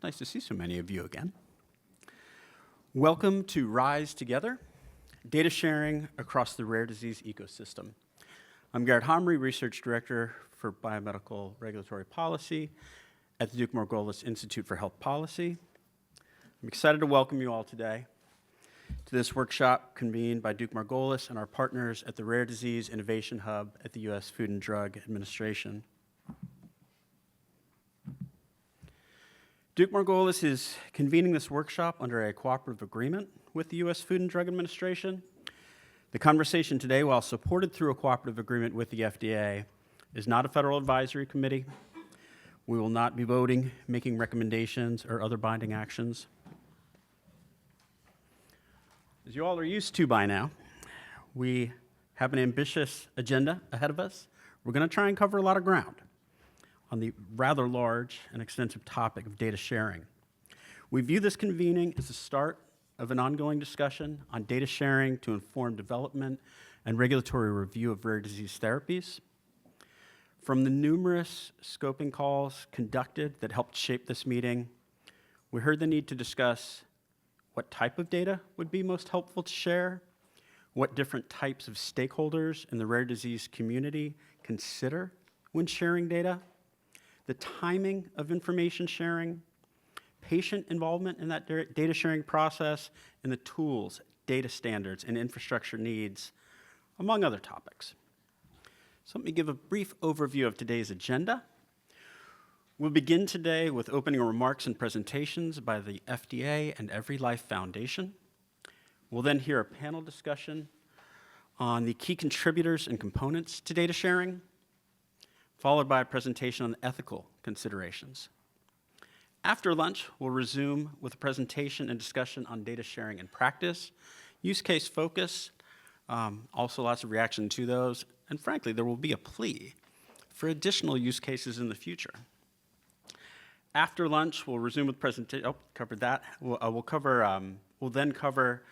nice to see so many of you again. Welcome to Rise Together, Data Sharing Across the Rare Disease Ecosystem. I'm Garrett Homry, Research Director for Biomedical Regulatory Policy at the Duke-Margolis Institute for Health Policy. I'm excited to welcome you all today to this workshop convened by Duke-Margolis and our partners at the Rare Disease Innovation Hub at the U.S. Food and Drug Administration. Duke-Margolis is convening this workshop under a cooperative agreement with the U.S. Food and Drug Administration. The conversation today, while supported through a cooperative agreement with the FDA, is not a federal advisory committee. We will not be voting, making recommendations, or other binding actions. As you all are used to by now, we have an ambitious agenda ahead of us. We're going to try and cover a lot of ground on the rather large and extensive topic of data sharing. We view this convening as the start of an ongoing discussion on data sharing to inform development and regulatory review of rare disease therapies. From the numerous scoping calls conducted that helped shape this meeting, we heard the need to discuss what type of data would be most helpful to share, what different types of stakeholders in the rare disease community consider when sharing data, the timing of information sharing, patient involvement in that data sharing process, and the tools, data standards, and infrastructure needs, among other topics. So let me give a brief overview of today's agenda. We'll begin today with opening remarks and presentations by the FDA and Every Life Foundation. We'll then hear a panel discussion on the key contributors and components to data sharing, followed by a presentation on ethical considerations. After lunch, we'll resume with a presentation and discussion on data sharing in practice, use case focus, also lots of reaction to those, and frankly, there will be a plea for additional use cases in the future. After lunch, we'll resume with presentation. Covered that. We'll then cover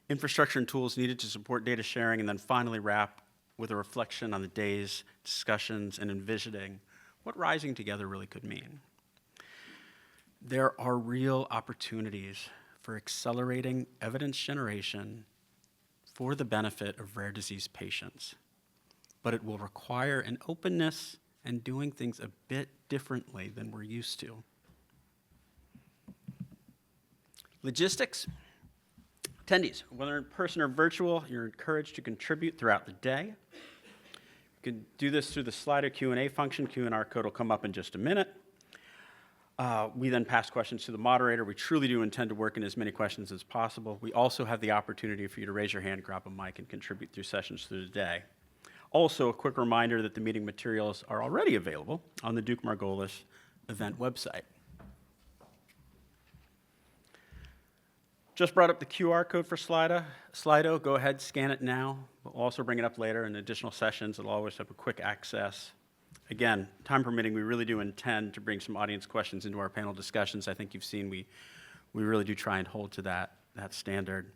infrastructure and tools needed to support data sharing, and then finally wrap with a reflection on the day's discussions and envisioning what rising together really could mean. There are real opportunities for accelerating evidence generation for the benefit of rare disease patients, but it will require an openness and doing things a bit differently than we're used to. Logistics. Attendees, whether in person or virtual, you're encouraged to contribute throughout the day. You can do this through the Slido Q&A function. Q&R code will come up in just a minute. We then pass questions to the moderator. We truly do intend to work in as many questions as possible. We also have the opportunity for you to raise your hand, grab a mic, and contribute through sessions through the day. Also, a quick reminder that the meeting materials are already available on the Duke-Margolis event website. Just brought up the QR code for Slido. Go ahead, scan it now. We'll also bring it up later in additional sessions. It'll always have a quick access. Again, time permitting, we really do intend to bring some audience questions into our panel discussions. I think you've seen we really do try and hold to that standard.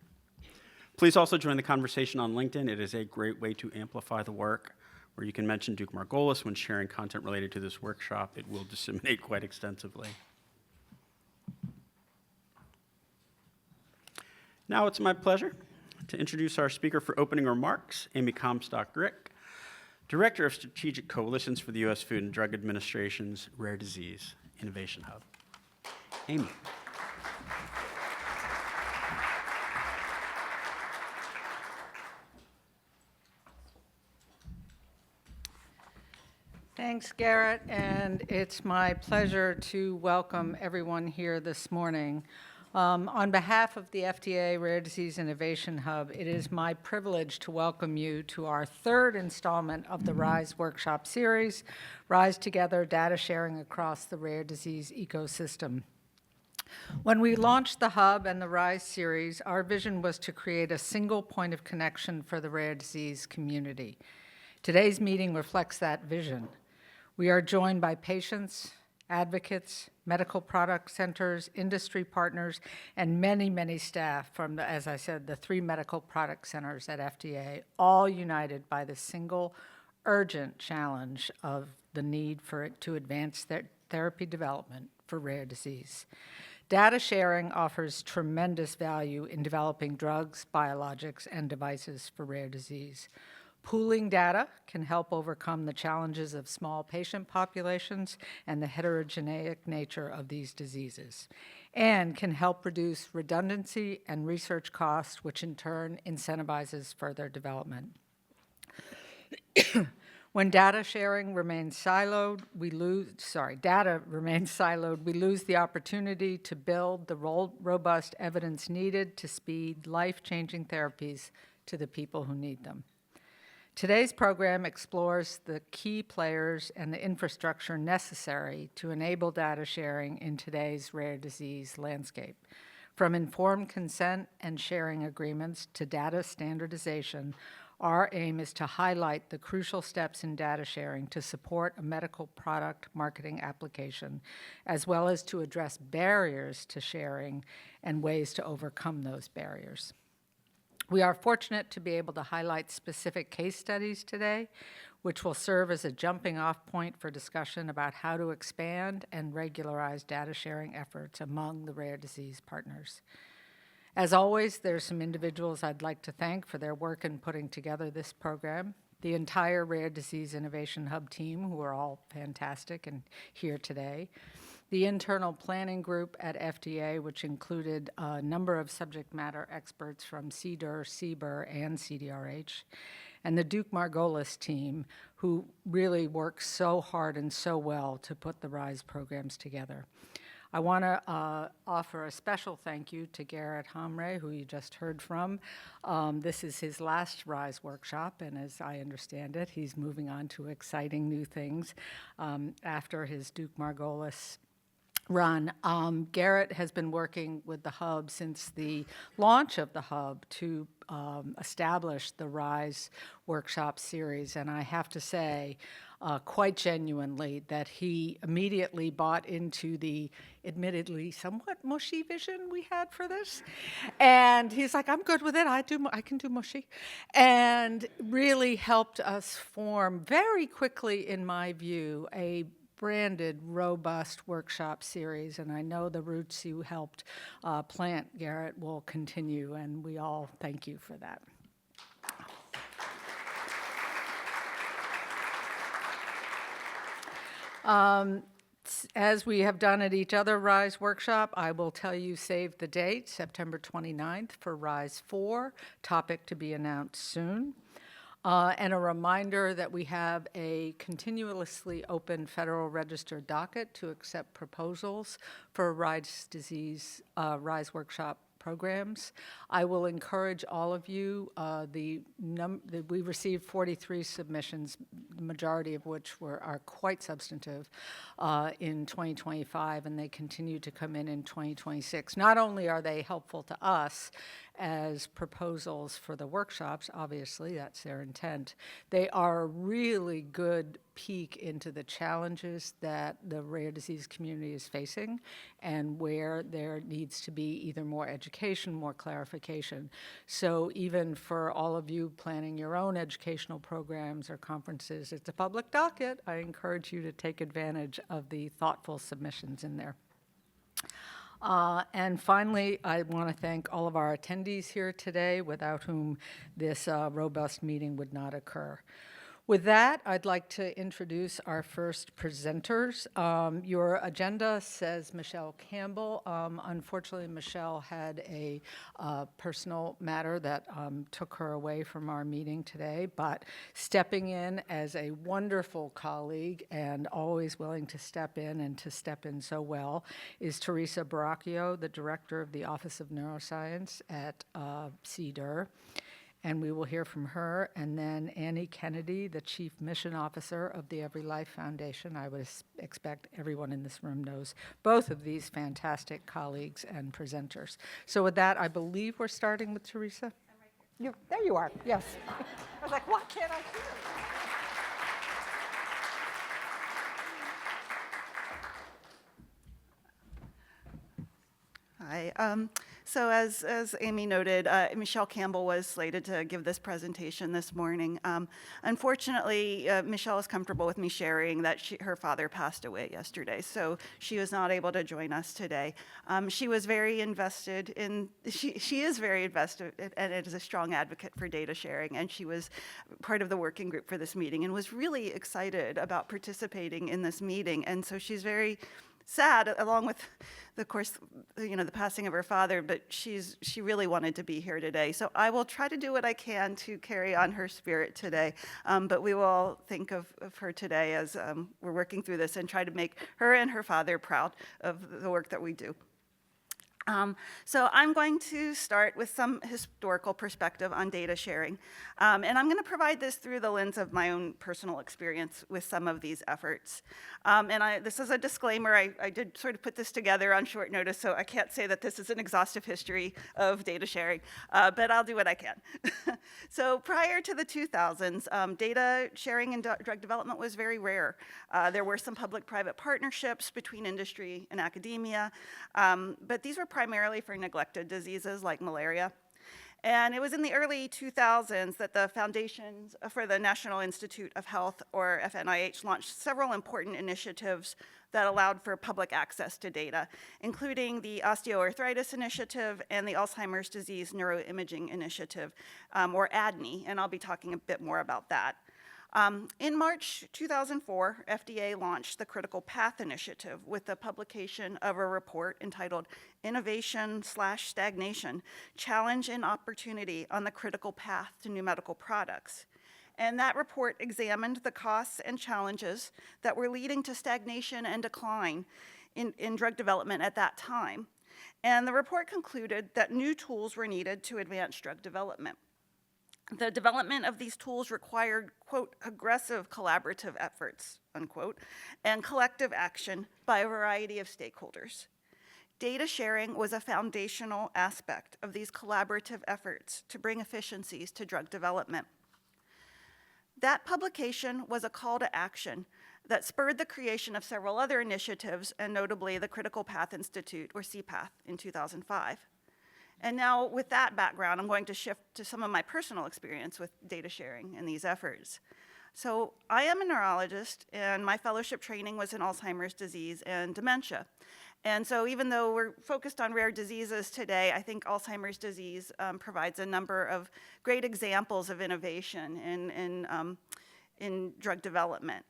Please also join the conversation on LinkedIn. It is a great way to amplify the work, where you can mention Duke-Margolis when sharing content related to this workshop. It will disseminate quite extensively. Now it's my pleasure to introduce our speaker for opening remarks, Amy Comstock-Grick, Director of Strategic Coalitions for the U.S. Food and Drug Administration's Rare Disease Innovation Hub. Amy. Thanks, Garrett, and it's my pleasure to welcome everyone here this morning. On behalf of the FDA Rare Disease Innovation Hub, it is my privilege to welcome you to our third installment of the RISE workshop series, Rise Together, Data Sharing Across the Rare Disease Ecosystem. When we launched the Hub and the RISE series, our vision was to create a single point of connection for the rare disease community. Today's meeting reflects that vision. We are joined by patients, advocates, medical product centers, industry partners, and many, many staff from, as I said, the 3 medical product centers at FDA, all united by the single urgent challenge of the need for it to advance therapy development for rare disease. Data sharing offers tremendous value in developing drugs, biologics, and devices for rare disease. Pooling data can help overcome the challenges of small patient populations and the heterogeneous nature of these diseases, and can help reduce redundancy and research costs, which in turn incentivizes further development. When data remains siloed, we lose the opportunity to build the robust evidence needed to speed life-changing therapies to the people who need them. Today's program explores the key players and the infrastructure necessary to enable data sharing in today's rare disease landscape. From informed consent and sharing agreements to data standardization, our aim is to highlight the crucial steps in data sharing to support a medical product marketing application, as well as to address barriers to sharing and ways to overcome those barriers. We are fortunate to be able to highlight specific case studies today, which will serve as a jumping-off point for discussion about how to expand and regularize data sharing efforts among the rare disease partners. As always, there are some individuals I'd like to thank for their work in putting together this program. The entire Rare Disease Innovation Hub team, who are all fantastic and here today. The internal planning group at FDA, which included a number of subject matter experts from CDER, CBER, and CDRH. And the Duke Margolis team, who really worked so hard and so well to put the RISE programs together. I want to offer a special thank you to Garrett Hamre, who you just heard from. This is his last RISE workshop, and as I understand it, he's moving on to exciting new things after his Duke Margolis run. Garrett has been working with the Hub since the launch of the Hub to establish the RISE workshop series, and I have to say, quite genuinely, that he immediately bought into the admittedly somewhat mushy vision we had for this. And he's like, I'm good with it, I can do mushy. And really helped us form very quickly, in my view, a branded, robust workshop series, and I know the roots you helped plant, Garrett, will continue, and we all thank you for that. As we have done at each other RISE workshop, I will tell you save the date, September 29th for RISE 4, topic to be announced soon. And a reminder that we have a continuously open Federal Register docket to accept proposals for RISE RISE workshop programs. I will encourage all of you, we received 43 submissions, the majority of which are quite substantive in 2025, and they continue to come in 2026. Not only are they helpful to us as proposals for the workshops, obviously that's their intent, they are a really good peek into the challenges that the rare disease community is facing and where there needs to be either more education, more clarification. So even for all of you planning your own educational programs or conferences, it's a public docket. I encourage you to take advantage of the thoughtful submissions in there. And finally, I want to thank all of our attendees here today, without whom this robust meeting would not occur. With that, I'd like to introduce our first presenters. Your agenda says Michelle Campbell. Unfortunately, Michelle had a personal matter that took her away from our meeting today, but stepping in as a wonderful colleague and always willing to step in and to step in so well is Teresa Baracchio, the Director of the Office of Neuroscience at CDER. And we will hear from her, and then Annie Kennedy, the Chief Mission Officer of the Every Life Foundation. I would expect everyone in this room knows both of these fantastic colleagues and presenters. So with that, I believe we're starting with Teresa. There you are, yes. I was like, what can't I hear? Hi. So as Amy noted, Michelle Campbell was slated to give this presentation this morning. Unfortunately, Michelle is comfortable with me sharing that her father passed away yesterday, so she was not able to join us today. She was very invested in, she is very invested and is a strong advocate for data sharing, and she was part of the working group for this meeting and was really excited about participating in this meeting. And so she's very sad, along with, of course, the passing of her father, but she really wanted to be here today. So I will try to do what I can to carry on her spirit today, but we will think of her today as we're working through this and try to make her and her father proud of the work that we do. So I'm going to start with some historical perspective on data sharing, and I'm going to provide this through the lens of my own personal experience with some of these efforts. This is a disclaimer. I did sort of put this together on short notice, so I can't say that this is an exhaustive history of data sharing, but I'll do what I can. So prior to the 2000s, data sharing in drug development was very rare. There were some public-private partnerships between industry and academia, but these were primarily for neglected diseases like malaria. And it was in the early 2000s that the Foundations for the National Institute of Health, or FNIH, launched several important initiatives that allowed for public access to data, including the Osteoarthritis Initiative and the Alzheimer's Disease Neuroimaging Initiative, or ADNI, and I'll be talking a bit more about that. In March 2004, FDA launched the Critical Path Initiative with the publication of a report entitled Innovation/Stagnation, Challenge and Opportunity on the Critical Path to New Medical Products. And that report examined the costs and challenges that were leading to stagnation and decline in drug development at that time. And the report concluded that new tools were needed to advance drug development. The development of these tools required, quote, aggressive collaborative efforts, unquote, and collective action by a variety of stakeholders. Data sharing was a foundational aspect of these collaborative efforts to bring efficiencies to drug development. That publication was a call to action that spurred the creation of several other initiatives, and notably the Critical Path Institute, or CPAth, in 2005. And now, with that background, I'm going to shift to some of my personal experience with data sharing and these efforts. So I am a neurologist, and my fellowship training was in Alzheimer's disease and dementia. And so even though we're focused on rare diseases today, I think Alzheimer's disease provides a number of great examples of innovation in drug development.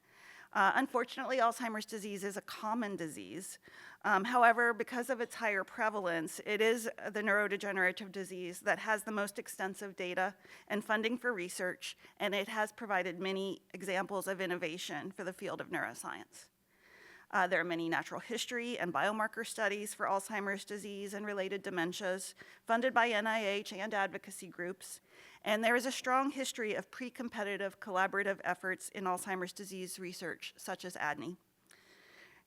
Unfortunately, Alzheimer's disease is a common disease. However, because of its higher prevalence, it is the neurodegenerative disease that has the most extensive data and funding for research, and it has provided many examples of innovation for the field of neuroscience. There are many natural history and biomarker studies for Alzheimer's disease and related dementias, funded by NIH and advocacy groups, and there is a strong history of pre-competitive collaborative efforts in Alzheimer's disease research, such as ADNI.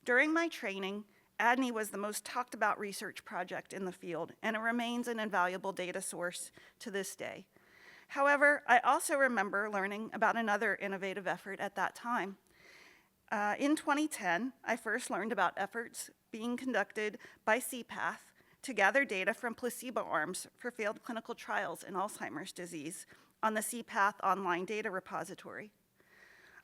During my training, ADNI was the most talked about research project in the field, and it remains an invaluable data source to this day. However, I also remember learning about another innovative effort at that time. In 2010, I first learned about efforts being conducted by CPAth to gather data from placebo arms for failed clinical trials in Alzheimer's disease on the CPAth online data repository.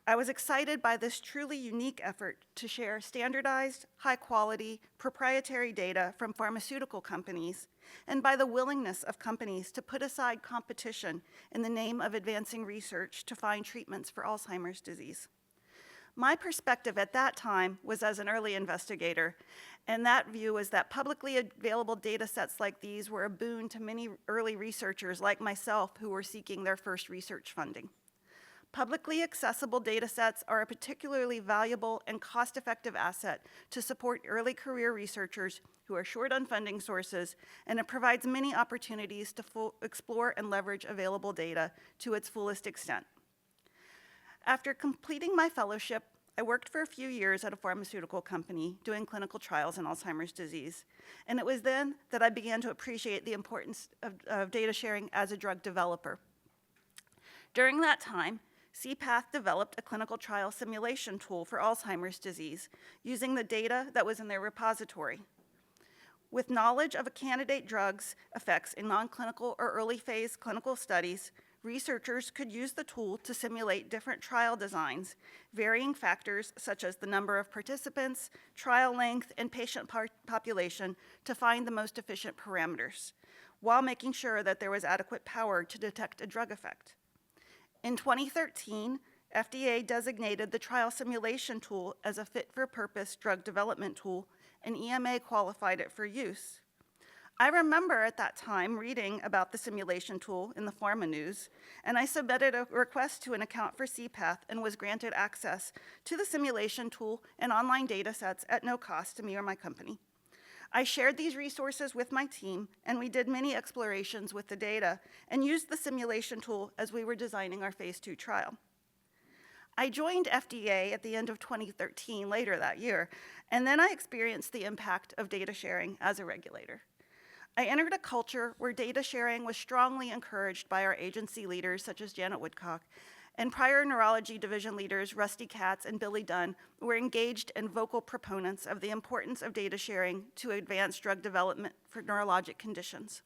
I was excited by this truly unique effort to share standardized, high-quality, proprietary data from pharmaceutical companies, and by the willingness of companies to put aside competition in the name of advancing research to find treatments for Alzheimer's disease. My perspective at that time was as an early investigator, and that view was that publicly available data sets like these were a boon to many early researchers like myself who were seeking their first research funding. Publicly accessible data sets are a particularly valuable and cost-effective asset to support early career researchers who are short on funding sources, and it provides many opportunities to explore and leverage available data to its fullest extent. After completing my fellowship, I worked for a few years at a pharmaceutical company doing clinical trials in Alzheimer's disease, and it was then that I began to appreciate the importance of data sharing as a drug developer. During that time, CPAth developed a clinical trial simulation tool for Alzheimer's disease using the data that was in their repository. With knowledge of a candidate drug's effects in non-clinical or early phase clinical studies, researchers could use the tool to simulate different trial designs, varying factors such as the number of participants, trial length, and patient population to find the most efficient parameters, while making sure that there was adequate power to detect a drug effect. In 2013, FDA designated the trial simulation tool as a fit-for-purpose drug development tool, and EMA qualified it for use. I remember at that time reading about the simulation tool in the Pharma News, and I submitted a request to an account for CPATH and was granted access to the simulation tool and online data sets at no cost to me or my company. I shared these resources with my team, and we did many explorations with the data and used the simulation tool as we were designing our phase 2 trial. I joined FDA at the end of 2013, later that year, and then I experienced the impact of data sharing as a regulator. I entered a culture where data sharing was strongly encouraged by our agency leaders, such as Janet Woodcock, and prior neurology division leaders, Rusty Katz and Billy Dunn, were engaged and vocal proponents of the importance of data sharing to advance drug development for neurologic conditions.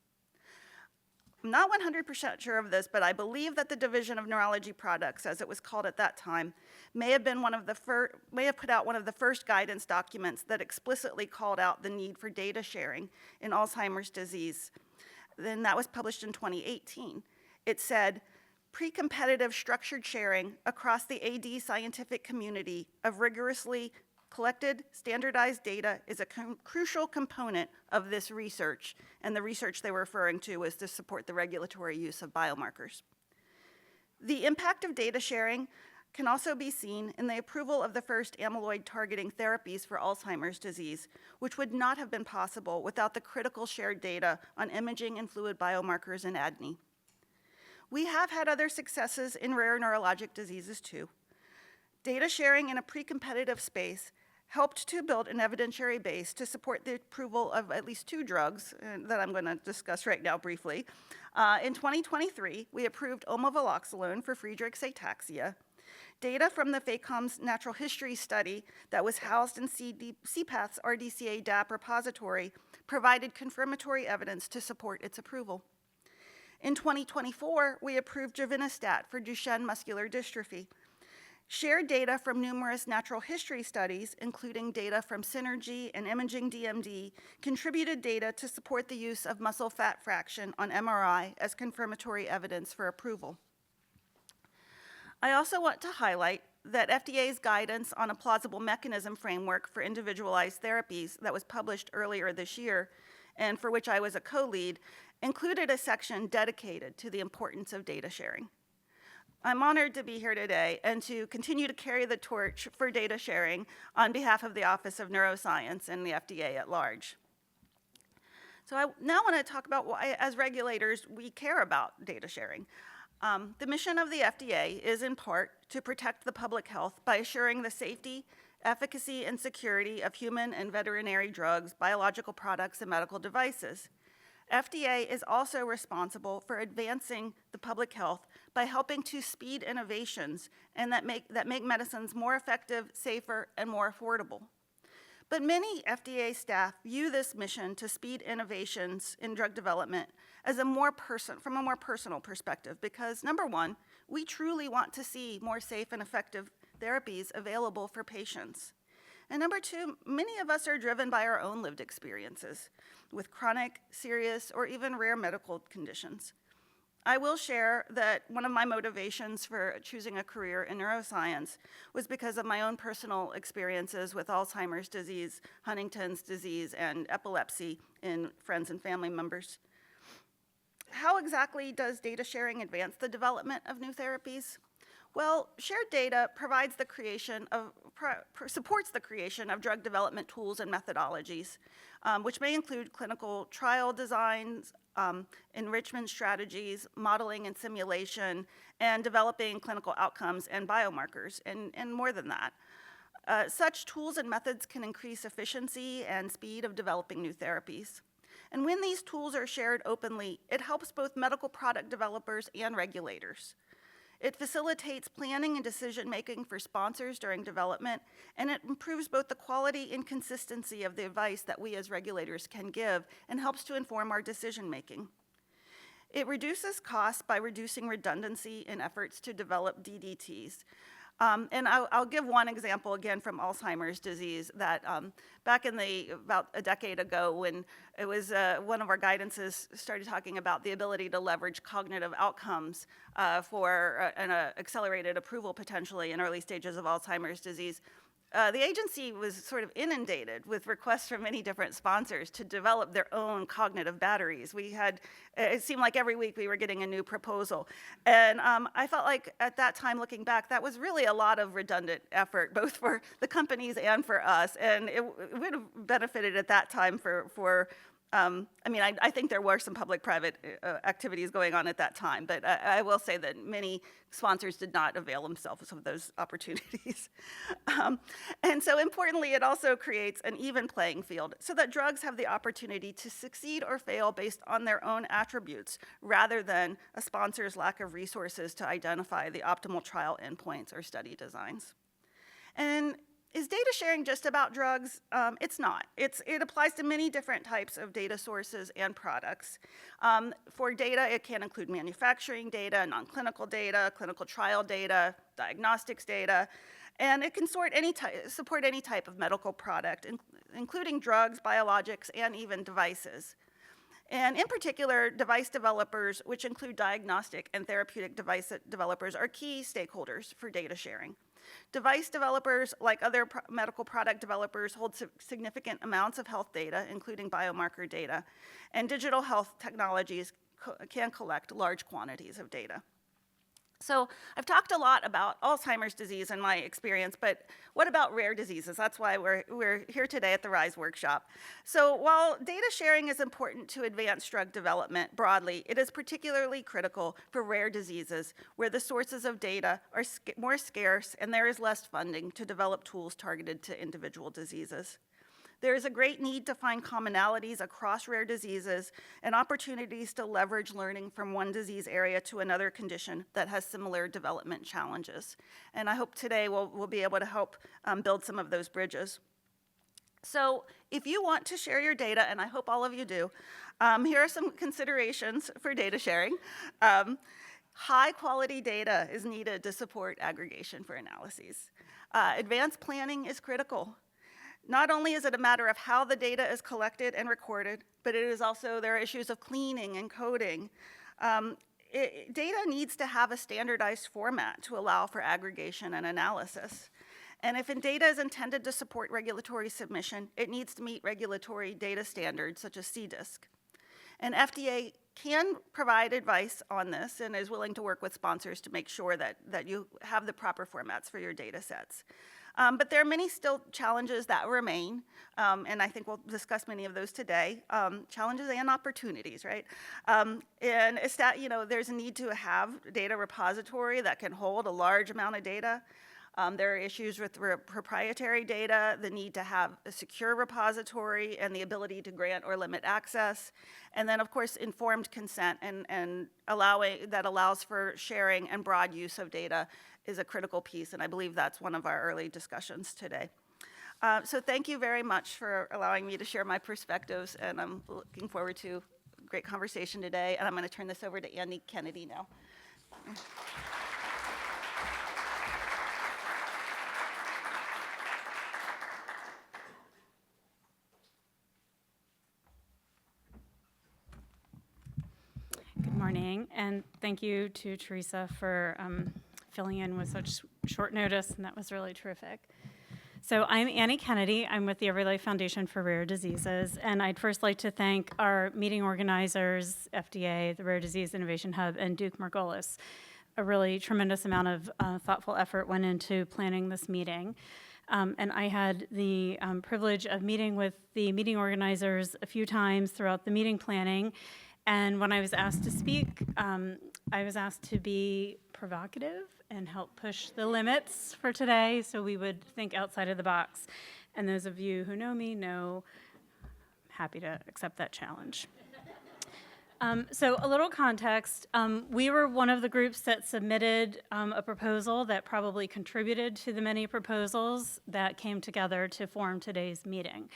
I'm not 100% sure of this, but I believe that the Division of Neurology Products, as it was called at that time, may have put out one of the first guidance documents that explicitly called out the need for data sharing in Alzheimer's disease. Then that was published in 2018. It said, pre-competitive structured sharing across the AD scientific community of rigorously collected, standardized data is a crucial component of this research, and the research they were referring to was to support the regulatory use of biomarkers. The impact of data sharing can also be seen in the approval of the first amyloid targeting therapies for Alzheimer's disease, which would not have been possible without the critical shared data on imaging and fluid biomarkers in ADNI. We have had other successes in rare neurologic diseases too. Data sharing in a pre-competitive space helped to build an evidentiary base to support the approval of at least 2 drugs that I'm going to discuss right now briefly. In 2023, we approved omaveloxolone for Friedreich's ataxia. Data from the FACOM's natural history study that was housed in CPATH's RDCA DAP repository provided confirmatory evidence to support its approval. In 2024, we approved givinostat for Duchenne muscular dystrophy. Shared data from numerous natural history studies, including data from Synergy and Imaging DMD, contributed data to support the use of muscle fat fraction on MRI as confirmatory evidence for approval. I also want to highlight that FDA's guidance on a plausible mechanism framework for individualized therapies that was published earlier this year, and for which I was a co-lead, included a section dedicated to the importance of data sharing. I'm honored to be here today and to continue to carry the torch for data sharing on behalf of the Office of Neuroscience and the FDA at large. So I now want to talk about why, as regulators, we care about data sharing. The mission of the FDA is in part to protect the public health by assuring the safety, efficacy, and security of human and veterinary drugs, biological products, and medical devices. FDA is also responsible for advancing the public health by helping to speed innovations and that make medicines more effective, safer, and more affordable. But many FDA staff view this mission to speed innovations in drug development as from a more personal perspective because, number one, we truly want to see more safe and effective therapies available for patients. And number two, many of us are driven by our own lived experiences with chronic, serious, or even rare medical conditions. I will share that one of my motivations for choosing a career in neuroscience was because of my own personal experiences with Alzheimer's disease, Huntington's disease, and epilepsy in friends and family members. How exactly does data sharing advance the development of new therapies? Well, shared data provides the supports the creation of drug development tools and methodologies, which may include clinical trial designs, enrichment strategies, modeling and simulation, and developing clinical outcomes and biomarkers, and more than that. Such tools and methods can increase efficiency and speed of developing new therapies. And when these tools are shared openly, it helps both medical product developers and regulators. It facilitates planning and decision-making for sponsors during development, and it improves both the quality and consistency of the advice that we as regulators can give and helps to inform our decision-making. It reduces costs by reducing redundancy in efforts to develop DDTs. And I'll give one example again from Alzheimer's disease that back in about a decade ago when it was one of our guidances started talking about the ability to leverage cognitive outcomes for an accelerated approval potentially in early stages of Alzheimer's disease. The agency was sort of inundated with requests from many different sponsors to develop their own cognitive batteries. It seemed like every week we were getting a new proposal. And I felt like at that time, looking back, that was really a lot of redundant effort, both for the companies and for us. And it would have benefited at that time I think there were some public-private activities going on at that time, but I will say that many sponsors did not avail themselves of those opportunities. And so importantly, it also creates an even playing field so that drugs have the opportunity to succeed or fail based on their own attributes, rather than a sponsor's lack of resources to identify the optimal trial endpoints or study designs. And is data sharing just about drugs? It's not. It applies to many different types of data sources and products. For data, it can include manufacturing data, non-clinical data, clinical trial data, diagnostics data, and it can support any type of medical product, including drugs, biologics, and even devices. And in particular, device developers, which include diagnostic and therapeutic device developers, are key stakeholders for data sharing. Device developers, like other medical product developers, hold significant amounts of health data, including biomarker data, and digital health technologies can collect large quantities of data. So I've talked a lot about Alzheimer's disease in my experience, but what about rare diseases? That's why we're here today at the RISE workshop. So while data sharing is important to advance drug development broadly, it is particularly critical for rare diseases where the sources of data are more scarce and there is less funding to develop tools targeted to individual diseases. There is a great need to find commonalities across rare diseases and opportunities to leverage learning from one disease area to another condition that has similar development challenges. And I hope today we'll be able to help build some of those bridges. So if you want to share your data, and I hope all of you do, here are some considerations for data sharing. High quality data is needed to support aggregation for analyses. Advanced planning is critical. Not only is it a matter of how the data is collected and recorded, but there are issues of cleaning and coding. Data needs to have a standardized format to allow for aggregation and analysis. And if data is intended to support regulatory submission, it needs to meet regulatory data standards such as CDISC. And FDA can provide advice on this and is willing to work with sponsors to make sure that you have the proper formats for your data sets. But there are many still challenges that remain, and I think we'll discuss many of those today, challenges and opportunities, right? There's a need to have a data repository that can hold a large amount of data. There are issues with proprietary data, the need to have a secure repository, and the ability to grant or limit access. And then, of course, informed consent and that allows for sharing and broad use of data is a critical piece, and I believe that's one of our early discussions today. So thank you very much for allowing me to share my perspectives, and I'm looking forward to a great conversation today, and I'm going to turn this over to Andy Kennedy now. Good morning, and thank you to Teresa for filling in with such short notice, and that was really terrific. So I'm Annie Kennedy. I'm with the Everylife Foundation for Rare Diseases, and I'd first like to thank our meeting organizers, FDA, the Rare Disease Innovation Hub, and Duke Margolis. A really tremendous amount of thoughtful effort went into planning this meeting. And I had the privilege of meeting with the meeting organizers a few times throughout the meeting planning. And when I was asked to speak, I was asked to be provocative and help push the limits for today so we would think outside of the box. And those of you who know me know I'm happy to accept that challenge. So a little context, we were one of the groups that submitted a proposal that probably contributed to the many proposals that came together to form today's meeting.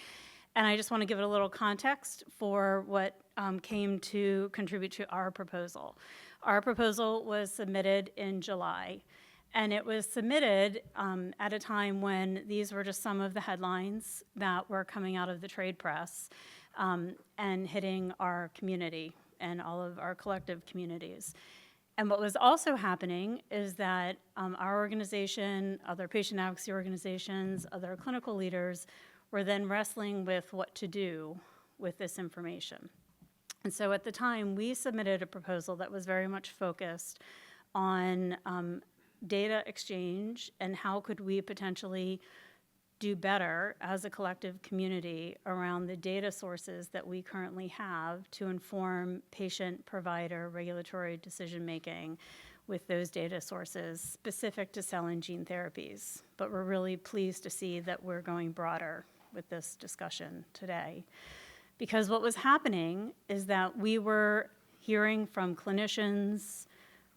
And I just want to give it a little context for what came to contribute to our proposal. Our proposal was submitted in July, and it was submitted at a time when these were just some of the headlines that were coming out of the trade press and hitting our community and all of our collective communities. And what was also happening is that our organization, other patient advocacy organizations, other clinical leaders were then wrestling with what to do with this information. And so at the time, we submitted a proposal that was very much focused on data exchange and how could we potentially do better as a collective community around the data sources that we currently have to inform patient, provider, regulatory decision-making with those data sources specific to cell and gene therapies. But we're really pleased to see that we're going broader with this discussion today. Because what was happening is that we were hearing from clinicians,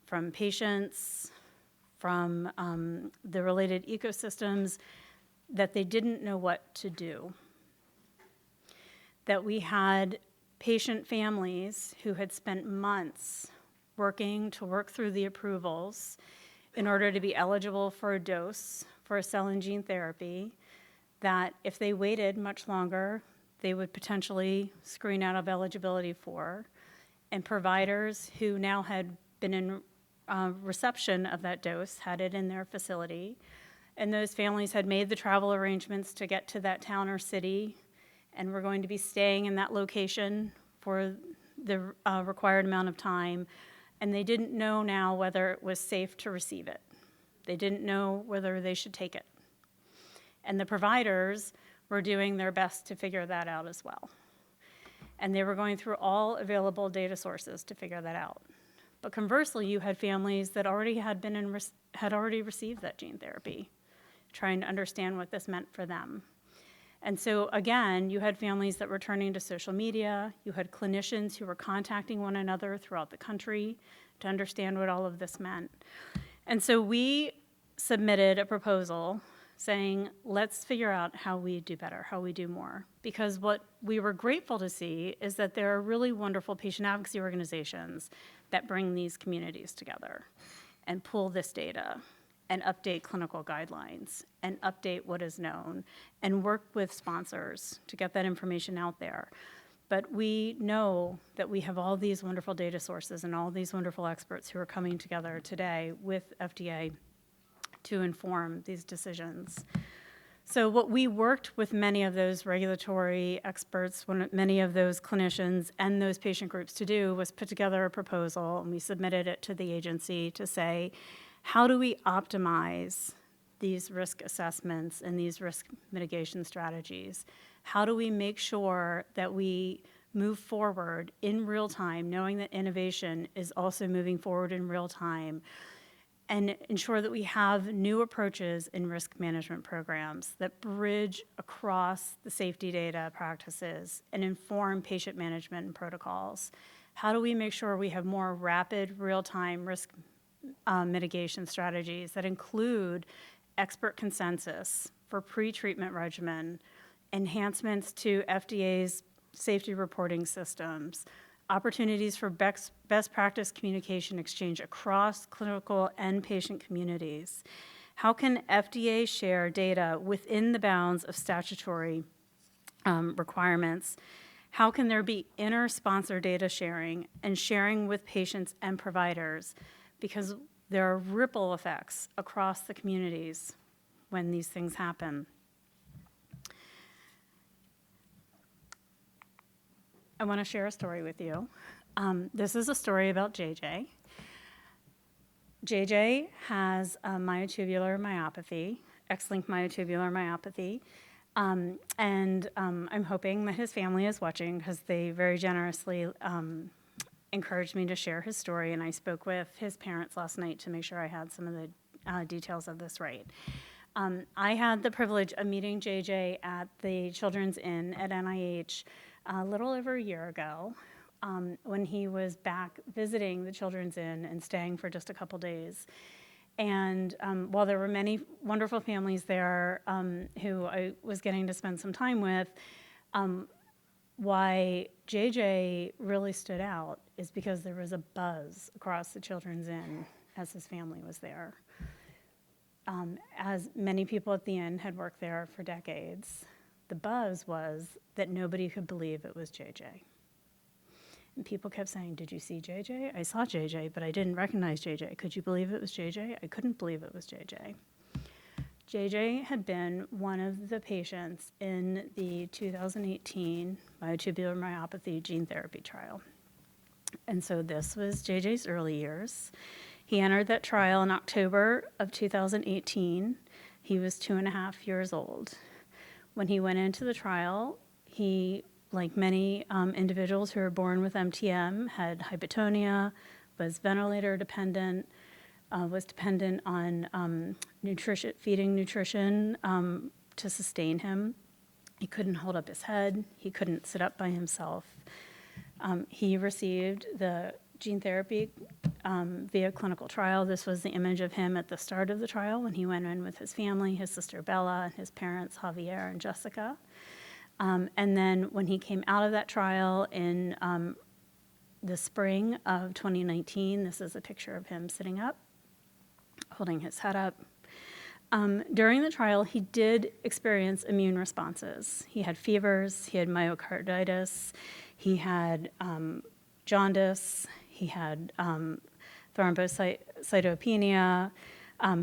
from patients, from the related ecosystems, that they didn't know what to do. That we had patient families who had spent months working to work through the approvals in order to be eligible for a dose for a cell and gene therapy, that if they waited much longer, they would potentially screen out of eligibility for, and providers who now had been in reception of that dose had it in their facility, and those families had made the travel arrangements to get to that town or city and were going to be staying in that location for the required amount of time, and they didn't know now whether it was safe to receive it. They didn't know whether they should take it. And the providers were doing their best to figure that out as well. And they were going through all available data sources to figure that out. But conversely, you had families that already had already received that gene therapy, trying to understand what this meant for them. And so again, you had families that were turning to social media, you had clinicians who were contacting one another throughout the country to understand what all of this meant. And so we submitted a proposal saying, let's figure out how we do better, how we do more. Because what we were grateful to see is that there are really wonderful patient advocacy organizations that bring these communities together and pull this data and update clinical guidelines and update what is known and work with sponsors to get that information out there. But we know that we have all these wonderful data sources and all these wonderful experts who are coming together today with FDA to inform these decisions. So what we worked with many of those regulatory experts, many of those clinicians and those patient groups to do was put together a proposal, and we submitted it to the agency to say, how do we optimize these risk assessments and these risk mitigation strategies? How do we make sure that we move forward in real time, knowing that innovation is also moving forward in real time, and ensure that we have new approaches in risk management programs that bridge across the safety data practices and inform patient management and protocols? How do we make sure we have more rapid, real-time risk mitigation strategies that include expert consensus for pre-treatment regimen, enhancements to FDA's safety reporting systems, opportunities for best practice communication exchange across clinical and patient communities? How can FDA share data within the bounds of statutory requirements? How can there be inter-sponsor data sharing and sharing with patients and providers? Because there are ripple effects across the communities when these things happen. I want to share a story with you. This is a story about JJ. JJ has myotubular myopathy, X-linked myotubular myopathy, and I'm hoping that his family is watching because they very generously encouraged me to share his story, and I spoke with his parents last night to make sure I had some of the details of this right. I had the privilege of meeting JJ at the Children's Inn at NIH a little over a year ago. when he was back visiting the Children's Inn and staying for just a couple days. And while there were many wonderful families there who I was getting to spend some time with, why JJ really stood out is because there was a buzz across the Children's Inn as his family was there. As many people at the inn had worked there for decades, the buzz was that nobody could believe it was JJ. And people kept saying, "Did you see JJ? I saw JJ, but I didn't recognize JJ. Could you believe it was JJ? I couldn't believe it was JJ." JJ had been one of the patients in the 2018 myotubular myopathy gene therapy trial. And so this was JJ's early years. He entered that trial in October of 2018. He was 2.5 years old. When he went into the trial, he, like many individuals who are born with MTM, had hypotonia, was ventilator dependent, was dependent on feeding nutrition to sustain him. He couldn't hold up his head. He couldn't sit up by himself. He received the gene therapy via clinical trial. This was the image of him at the start of the trial when he went in with his family, his sister Bella, and his parents Javier and Jessica. And then when he came out of that trial in the spring of 2019, this is a picture of him sitting up, holding his head up. During the trial, he did experience immune responses. He had fevers, he had myocarditis, he had jaundice, he had thrombocytopenia,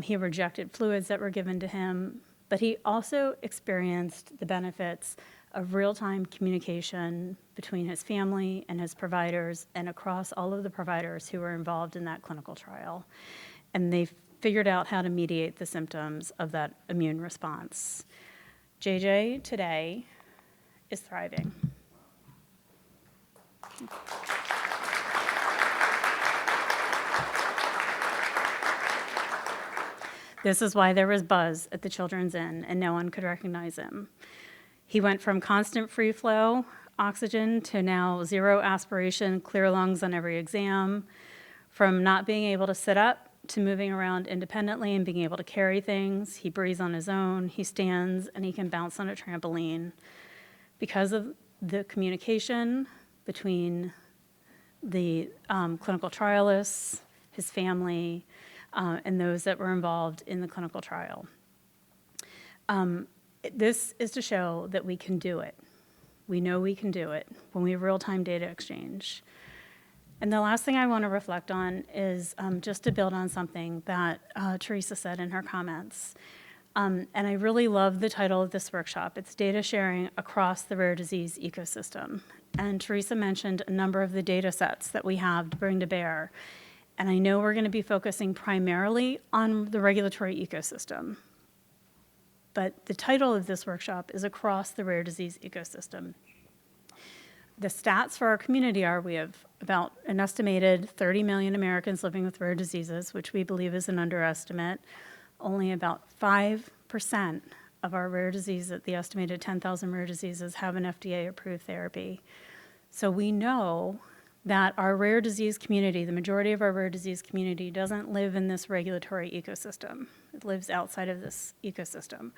he rejected fluids that were given to him, but he also experienced the benefits of real-time communication between his family and his providers and across all of the providers who were involved in that clinical trial. And they figured out how to mediate the symptoms of that immune response. JJ today is thriving. This is why there was buzz at the Children's Inn and no one could recognize him. He went from constant free flow oxygen to now zero aspiration, clear lungs on every exam, from not being able to sit up to moving around independently and being able to carry things. He breathes on his own, he stands, and he can bounce on a trampoline. Because of the communication between the clinical trialists, his family, and those that were involved in the clinical trial. This is to show that we can do it. We know we can do it when we have real-time data exchange. And the last thing I want to reflect on is just to build on something that Teresa said in her comments. And I really love the title of this workshop. It's Data Sharing Across the Rare Disease Ecosystem. And Teresa mentioned a number of the data sets that we have to bring to bear. And I know we're going to be focusing primarily on the regulatory ecosystem. But the title of this workshop is Across the Rare Disease Ecosystem. The stats for our community are we have about an estimated 30 million Americans living with rare diseases, which we believe is an underestimate. Only about 5% of our rare diseases, the estimated 10,000 rare diseases, have an FDA-approved therapy. So we know that our rare disease community, the majority of our rare disease community, doesn't live in this regulatory ecosystem. It lives outside of this ecosystem.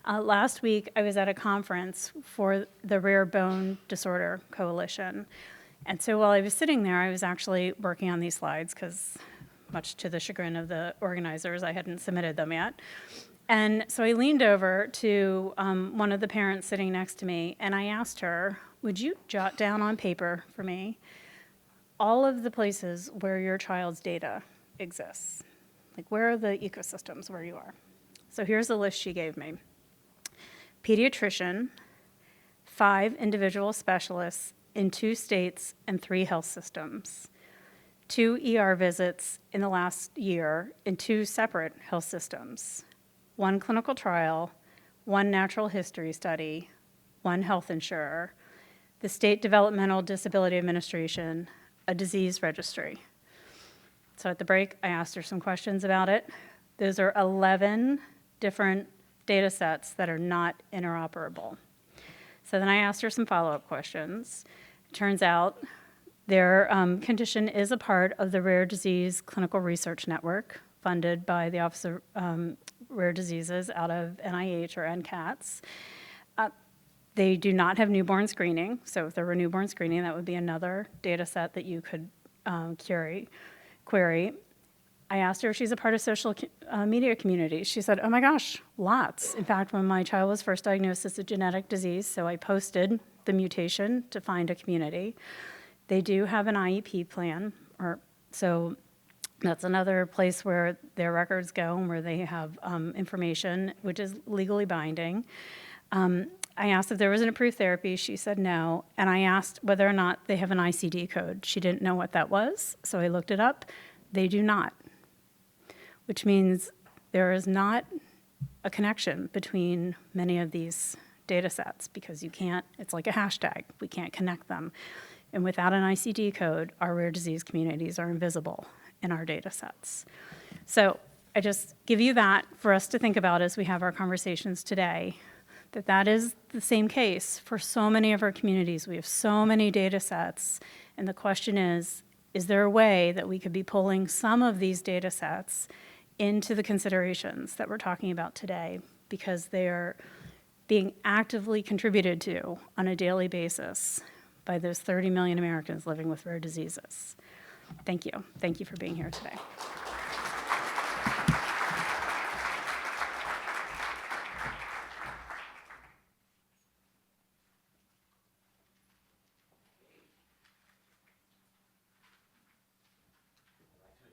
Last week, I was at a conference for the Rare Bone Disorder Coalition. And so while I was sitting there, I was actually working on these slides because, much to the chagrin of the organizers, I hadn't submitted them yet. And so I leaned over to one of the parents sitting next to me, and I asked her, would you jot down on paper for me all of the places where your child's data exists? Like, where are the ecosystems where you are? So here's the list she gave me. Pediatrician, 5 individual specialists in 2 states and 3 health systems, 2 ER visits in the last year in 2 separate health systems, 1 clinical trial, 1 natural history study, 1 health insurer, the State Developmental Disability Administration, a disease registry. So at the break, I asked her some questions about it. Those are 11 different data sets that are not interoperable. So then I asked her some follow-up questions. It turns out Their condition is a part of the Rare Disease Clinical Research Network, funded by the Office of Rare Diseases out of NIH or NCATS. They do not have newborn screening, so if there were newborn screening, that would be another data set that you could query. I asked her if she's a part of social media communities. She said, oh my gosh, lots. In fact, when my child was first diagnosed as a genetic disease, so I posted the mutation to find a community. They do have an IEP plan, so that's another place where their records go and where they have information, which is legally binding. I asked if there was an approved therapy. She said no. And I asked whether or not they have an ICD code. She didn't know what that was, so I looked it up. They do not, which means there is not a connection between many of these data sets because you can't, it's like a hashtag. We can't connect them. And without an ICD code, our rare disease communities are invisible in our data sets. So I just give you that for us to think about as we have our conversations today, that is the same case for so many of our communities. We have so many data sets, and the question is there a way that we could be pulling some of these data sets into the considerations that we're talking about today because they are being actively contributed to on a daily basis by those 30 million Americans living with rare diseases. Thank you. Thank you for being here today.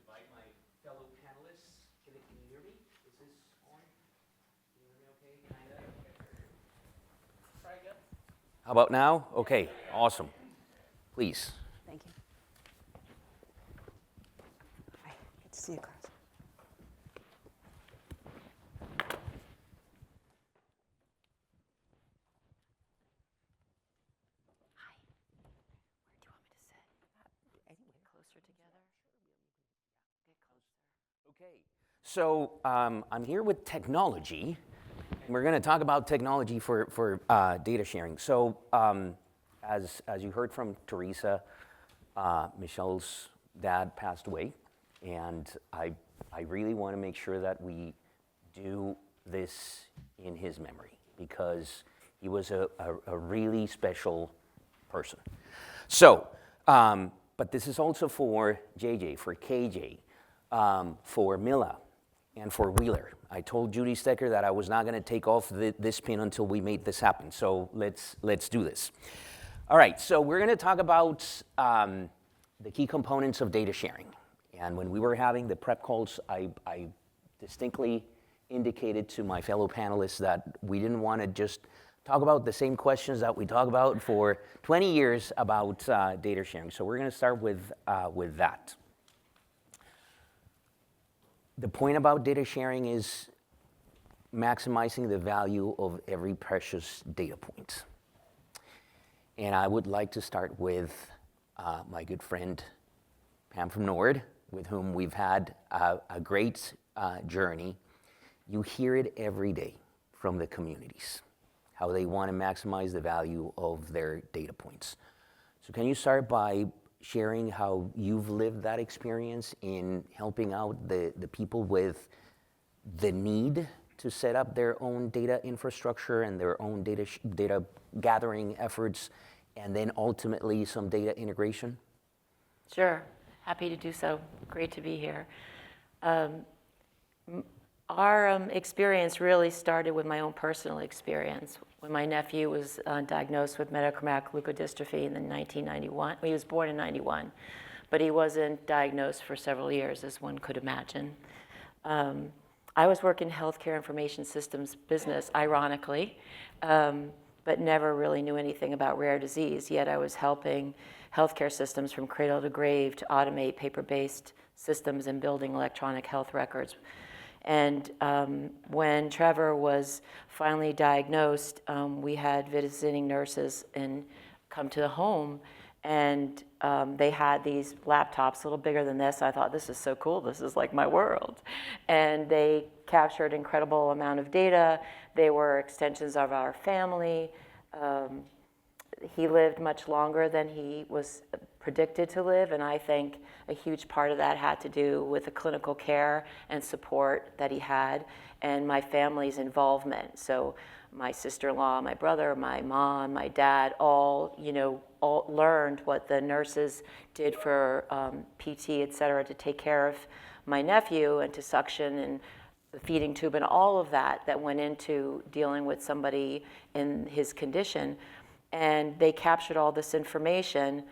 Invite my fellow panelists. Can you hear me? Is this on? Can you hear me okay? Kind of? Try again. How about now? Okay, awesome. Please. Thank you. Hi, good to see you, Klaus. Hi. Where do you want me to sit? I think we're closer together. Get closer. Okay, so I'm here with technology. And we're going to talk about technology for data sharing. So as you heard from Teresa, Michelle's dad passed away, and I really want to make sure that we do this in his memory because he was a really special person. So, but this is also for JJ, for KJ, for Mila, and for Wheeler. I told Judy Stecker that I was not going to take off this pin until we made this happen. So let's do this. All right. So we're going to talk about the key components of data sharing. And when we were having the prep calls, I distinctly indicated to my fellow panelists that we didn't want to just talk about the same questions that we talk about for 20 years about data sharing. So we're going to start with that. The point about data sharing is maximizing the value of every precious data point. And I would like to start with my good friend, Pam from Nord, with whom we've had a great journey. You hear it every day from the communities, how they want to maximize the value of their data points. So can you start by sharing how you've lived that experience in helping out the people with the need to set up their own data infrastructure and their own data gathering efforts, and then ultimately some data integration? Sure, happy to do so. Great to be here. Our experience really started with my own personal experience. When my nephew was diagnosed with metachromatic leukodystrophy in 1991, he was born in 91, but he wasn't diagnosed for several years, as one could imagine. I was working healthcare information systems business, ironically, but never really knew anything about rare disease, yet I was helping healthcare systems from cradle to grave to automate paper-based systems and building electronic health records. And when Trevor was finally diagnosed, we had visiting nurses come to the home, and they had these laptops a little bigger than this. I thought, this is so cool. This is like my world. And they captured an incredible amount of data. They were extensions of our family. He lived much longer than he was predicted to live, and I think a huge part of that had to do with the clinical care and support that he had and my family's involvement. So my sister-in-law, my brother, my mom, my dad, all learned what the nurses did for PT, et cetera, to take care of my nephew and to suction and the feeding tube and all of that went into dealing with somebody in his condition. And they captured all this information.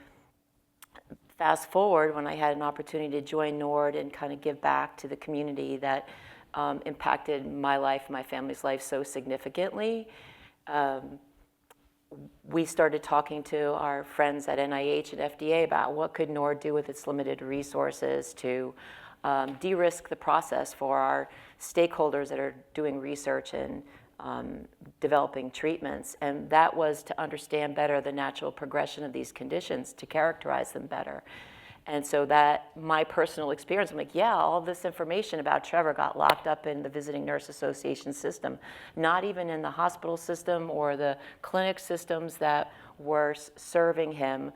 Fast forward, when I had an opportunity to join NORD and kind of give back to the community that impacted my life, my family's life so significantly, we started talking to our friends at NIH and FDA about what could NORD do with its limited resources to de-risk the process for our stakeholders that are doing research and developing treatments. And that was to understand better the natural progression of these conditions, to characterize them better. And so that my personal experience, I'm like, yeah, all this information about Trevor got locked up in the Visiting Nurse Association system, not even in the hospital system or the clinic systems that were serving him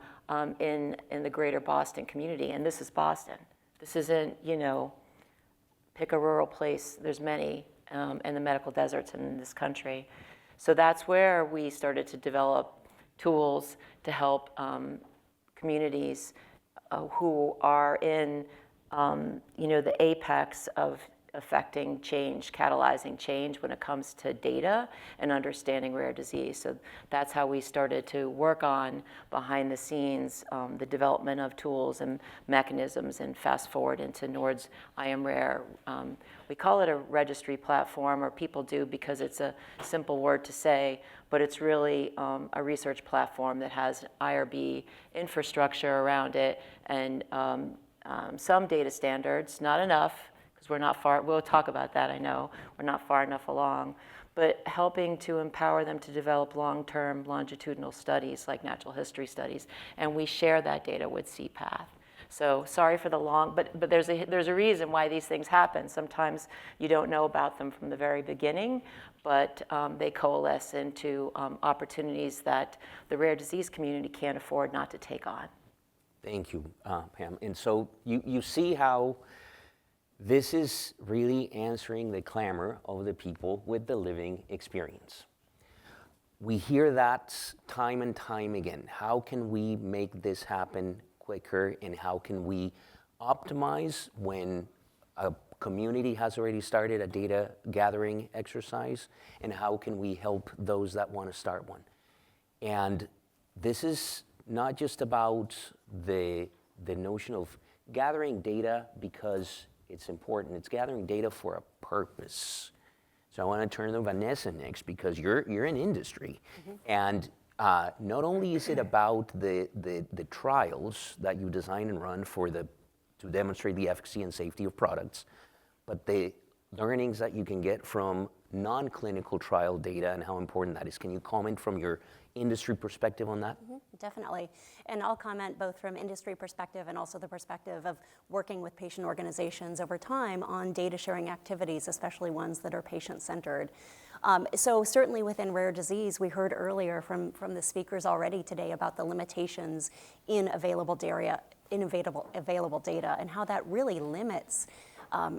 in the greater Boston community. And this is Boston. This isn't, pick a rural place. There's many in the medical deserts in this country. So that's where we started to develop tools to help communities who are in, the apex of affecting change, catalyzing change when it comes to data and understanding rare disease. So that's how we started to work on, behind the scenes, the development of tools and mechanisms, and fast forward into NORD's I Am Rare. We call it a registry platform, or people do because it's a simple word to say, but it's really a research platform that has IRB infrastructure around it and some data standards, not enough, because we're not far, we'll talk about that, I know, we're not far enough along, but helping to empower them to develop long-term longitudinal studies like natural history studies, and we share that data with CPATH. So sorry for the long, but there's a reason why these things happen. Sometimes you don't know about them from the very beginning, but they coalesce into opportunities that the rare disease community can't afford not to take on. Thank you, Pam. And so you see how this is really answering the clamor of the people with the living experience. We hear that time and time again. How can we make this happen quicker, and how can we optimize when a community has already started a data gathering exercise, and how can we help those that want to start one? And this is not just about the notion of gathering data because it's important. It's gathering data for a purpose. So I want to turn to Vanessa next, because you're in industry. Mm-hmm. And not only is it about the trials that you design and run to demonstrate the efficacy and safety of products, but the learnings that you can get from non-clinical trial data and how important that is. Can you comment from your industry perspective on that? Mm-hmm, definitely. And I'll comment both from industry perspective and also the perspective of working with patient organizations over time on data sharing activities, especially ones that are patient-centered. So certainly within rare disease, we heard earlier from the speakers already today about the limitations in available data and how that really limits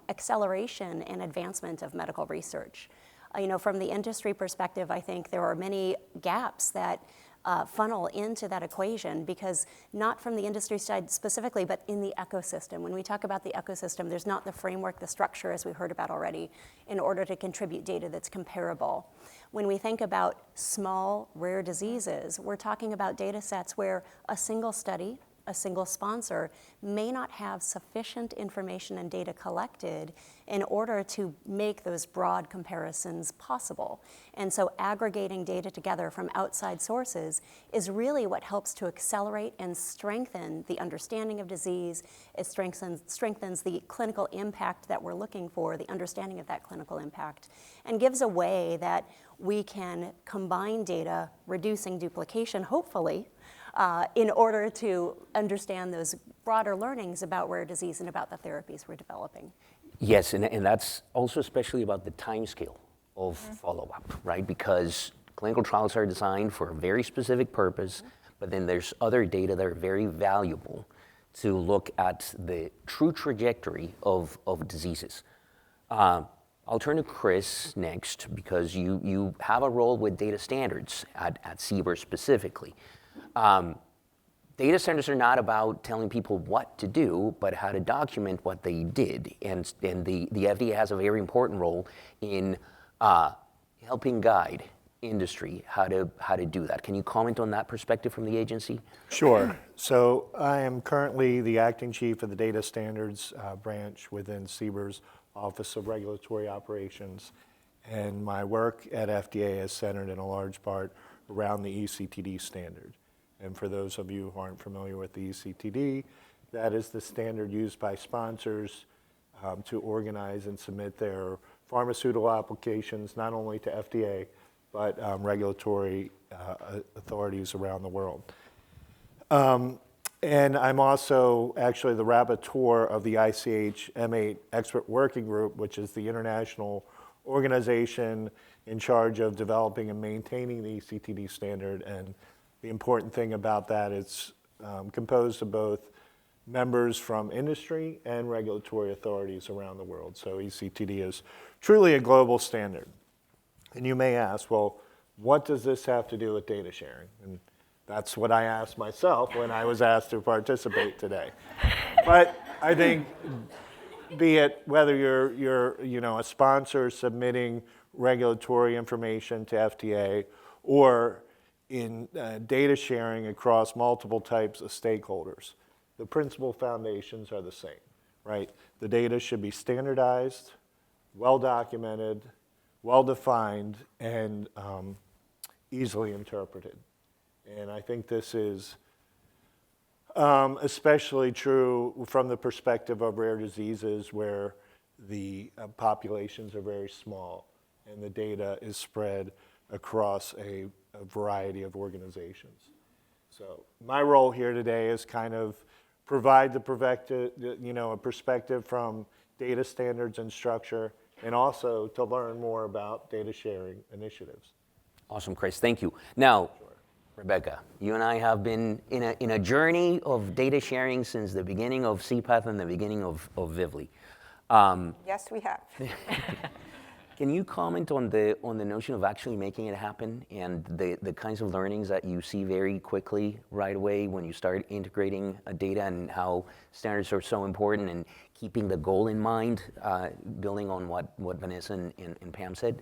acceleration and advancement of medical research. From the industry perspective, I think there are many gaps that funnel into that equation, because not from the industry side specifically, but in the ecosystem. When we talk about the ecosystem, there's not the framework, the structure, as we heard about already, in order to contribute data that's comparable. When we think about small, rare diseases, we're talking about data sets where a single study, a single sponsor may not have sufficient information and data collected in order to make those broad comparisons possible. And so aggregating data together from outside sources is really what helps to accelerate and strengthen the understanding of disease. It strengthens the clinical impact that we're looking for, the understanding of that clinical impact, and gives a way that we can combine data, reducing duplication, hopefully, in order to understand those broader learnings about rare disease and about the therapies we're developing. Yes, and that's also especially about the time scale of follow-up, right? Because clinical trials are designed for a very specific purpose, but then there's other data that are very valuable to look at the true trajectory of diseases. I'll turn to Chris next because you have a role with data standards at CBER specifically. Data standards are not about telling people what to do, but how to document what they did. And the FDA has a very important role in helping guide industry how to do that. Can you comment on that perspective from the agency? Sure. So I am currently the acting chief of the data standards branch within CBER's Office of Regulatory Operations. And my work at FDA is centered in a large part around the ECTD standard. And for those of you who aren't familiar with the ECTD, that is the standard used by sponsors to organize and submit their pharmaceutical applications, not only to FDA, but regulatory authorities around the world. And I'm also actually the rapporteur of the ICH M8 Expert Working Group, which is the international organization in charge of developing and maintaining the ECTD standard. And the important thing about that, it's composed of both members from industry and regulatory authorities around the world. So ECTD is truly a global standard. And you may ask, well, what does this have to do with data sharing? And that's what I asked myself when I was asked to participate today. But I think, be it whether you're a sponsor submitting regulatory information to FDA or in data sharing across multiple types of stakeholders, the principal foundations are the same, right? The data should be standardized, well documented, well defined, and easily interpreted. And I think this is especially true from the perspective of rare diseases where the populations are very small and the data is spread across a variety of organizations. So my role here today is kind of provide a perspective from data standards and structure, and also to learn more about data sharing initiatives. Awesome, Chris. Thank you. Now, Rebecca, you and I have been in a journey of data sharing since the beginning of CPATH and the beginning of Vivli. Yes, we have. Can you comment on the notion of actually making it happen and the kinds of learnings that you see very quickly right away when you start integrating data, and how standards are so important, and keeping the goal in mind, building on what Vanessa and Pam said?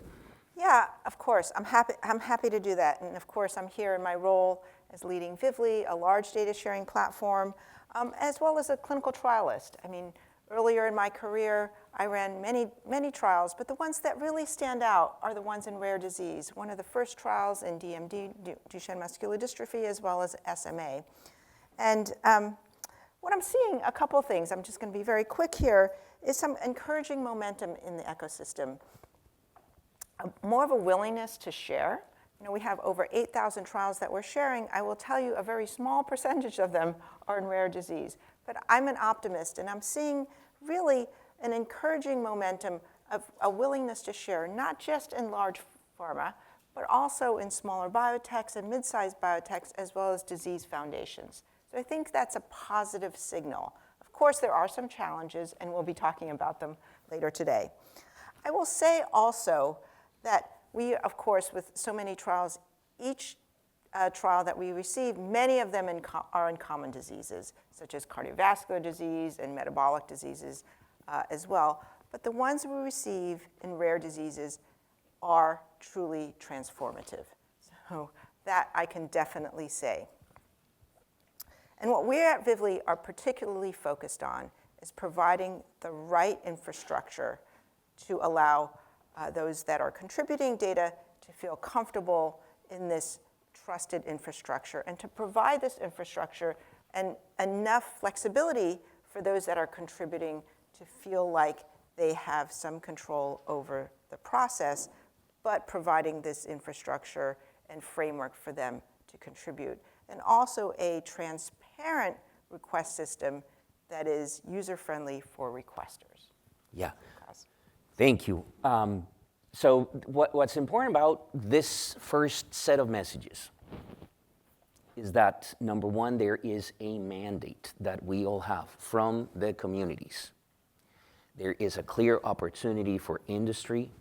Yeah, of course. I'm happy to do that. And of course, I'm here in my role as leading Vivli, a large data sharing platform, as well as a clinical trialist. I mean, earlier in my career, I ran many trials, but the ones that really stand out are the ones in rare disease. One of the first trials in DMD, Duchenne muscular dystrophy, as well as SMA. And what I'm seeing, a couple things, I'm just going to be very quick here, is some encouraging momentum in the ecosystem. More of a willingness to share. You know, we have over 8,000 trials that we're sharing. I will tell you a very small percentage of them are in rare disease. But I'm an optimist, and I'm seeing really an encouraging momentum of a willingness to share, not just in large pharma, but also in smaller biotechs and mid-sized biotechs, as well as disease foundations. So I think that's a positive signal. Of course, there are some challenges, and we'll be talking about them later today. I will say also that we, of course, with so many trials, each trial that we receive, many of them are in common diseases, such as cardiovascular disease and metabolic diseases as well. But the ones we receive in rare diseases are truly transformative. So that I can definitely say. And what we at Vivli are particularly focused on is providing the right infrastructure to allow those that are contributing data to feel comfortable in this trusted infrastructure, and to provide this infrastructure and enough flexibility for those that are contributing to feel like they have some control over the process, but providing this infrastructure and framework for them to contribute. And also a transparent request system that is user-friendly for requesters. Yeah. Thank you. So what's important about this first set of messages is that, number one, there is a mandate that we all have from the communities. There is a clear opportunity for industry.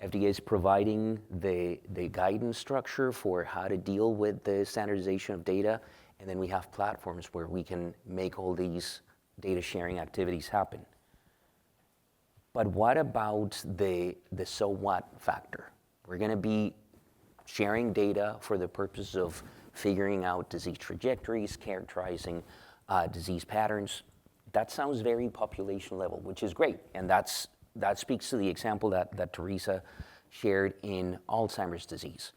FDA is providing the guidance structure for how to deal with the standardization of data, and then we have platforms where we can make all these data sharing activities happen. But what about the so what factor? We're going to be sharing data for the purpose of figuring out disease trajectories, characterizing disease patterns. That sounds very population level, which is great. And that speaks to the example that Teresa shared in Alzheimer's disease.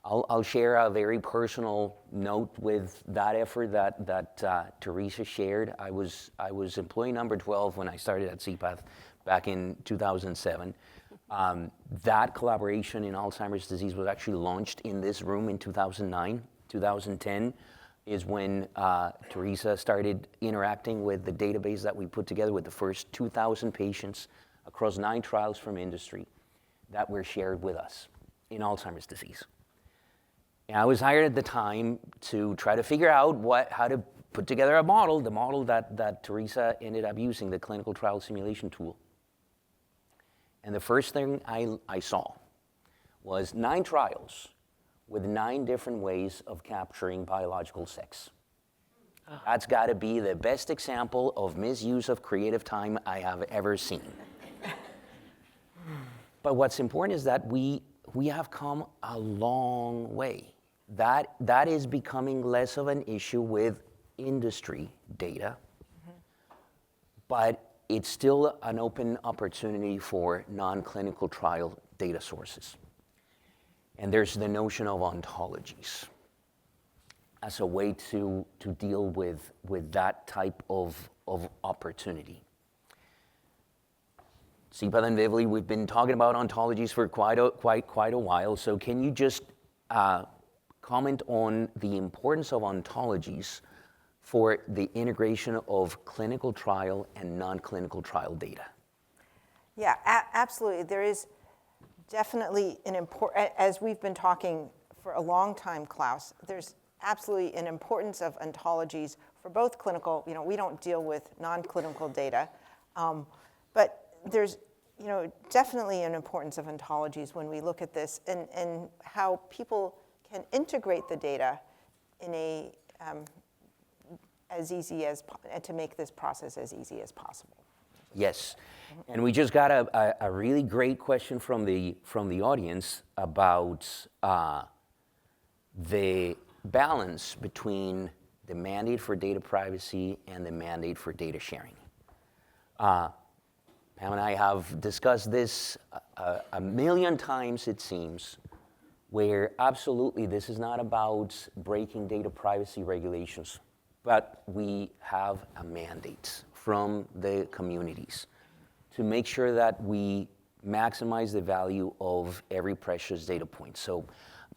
I'll share a very personal note with that effort that Teresa shared. I was employee number 12 when I started at CPATH back in 2007. That collaboration in Alzheimer's disease was actually launched in this room in 2009. 2010 is when Teresa started interacting with the database that we put together with the first 2,000 patients across 9 trials from industry that were shared with us in Alzheimer's disease. And I was hired at the time to try to figure out how to put together a model, the model that Teresa ended up using, the clinical trial simulation tool. And the first thing I saw was 9 trials with 9 different ways of capturing biological sex. That's got to be the best example of misuse of creative time I have ever seen. But what's important is that we have come a long way. That is becoming less of an issue with industry data, but it's still an open opportunity for non-clinical trial data sources. And there's the notion of ontologies as a way to deal with that type of opportunity. CPATH and Vivli, we've been talking about ontologies for quite a while. So can you just comment on the importance of ontologies for the integration of clinical trial and non-clinical trial data? Yeah, absolutely. There is definitely an important, as we've been talking for a long time, Klaus, there's absolutely an importance of ontologies for both clinical, we don't deal with non-clinical data, but there's, definitely an importance of ontologies when we look at this and how people can integrate the data in a, as easy as, to make this process as easy as possible. Yes, and we just got a really great question from the audience about the balance between the mandate for data privacy and the mandate for data sharing. Pam and I have discussed this a million times, it seems, where absolutely this is not about breaking data privacy regulations, but we have a mandate from the communities to make sure that we maximize the value of every precious data point. So,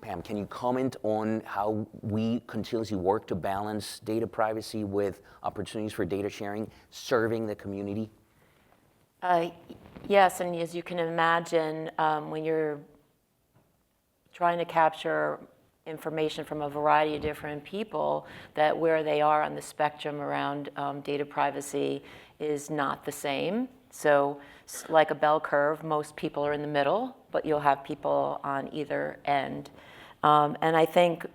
Pam, can you comment on how we continuously work to balance data privacy with opportunities for data sharing, serving the community? Yes, and as you can imagine, when you're trying to capture information from a variety of different people, that where they are on the spectrum around data privacy is not the same. So like a bell curve, most people are in the middle, but you'll have people on either end. And I think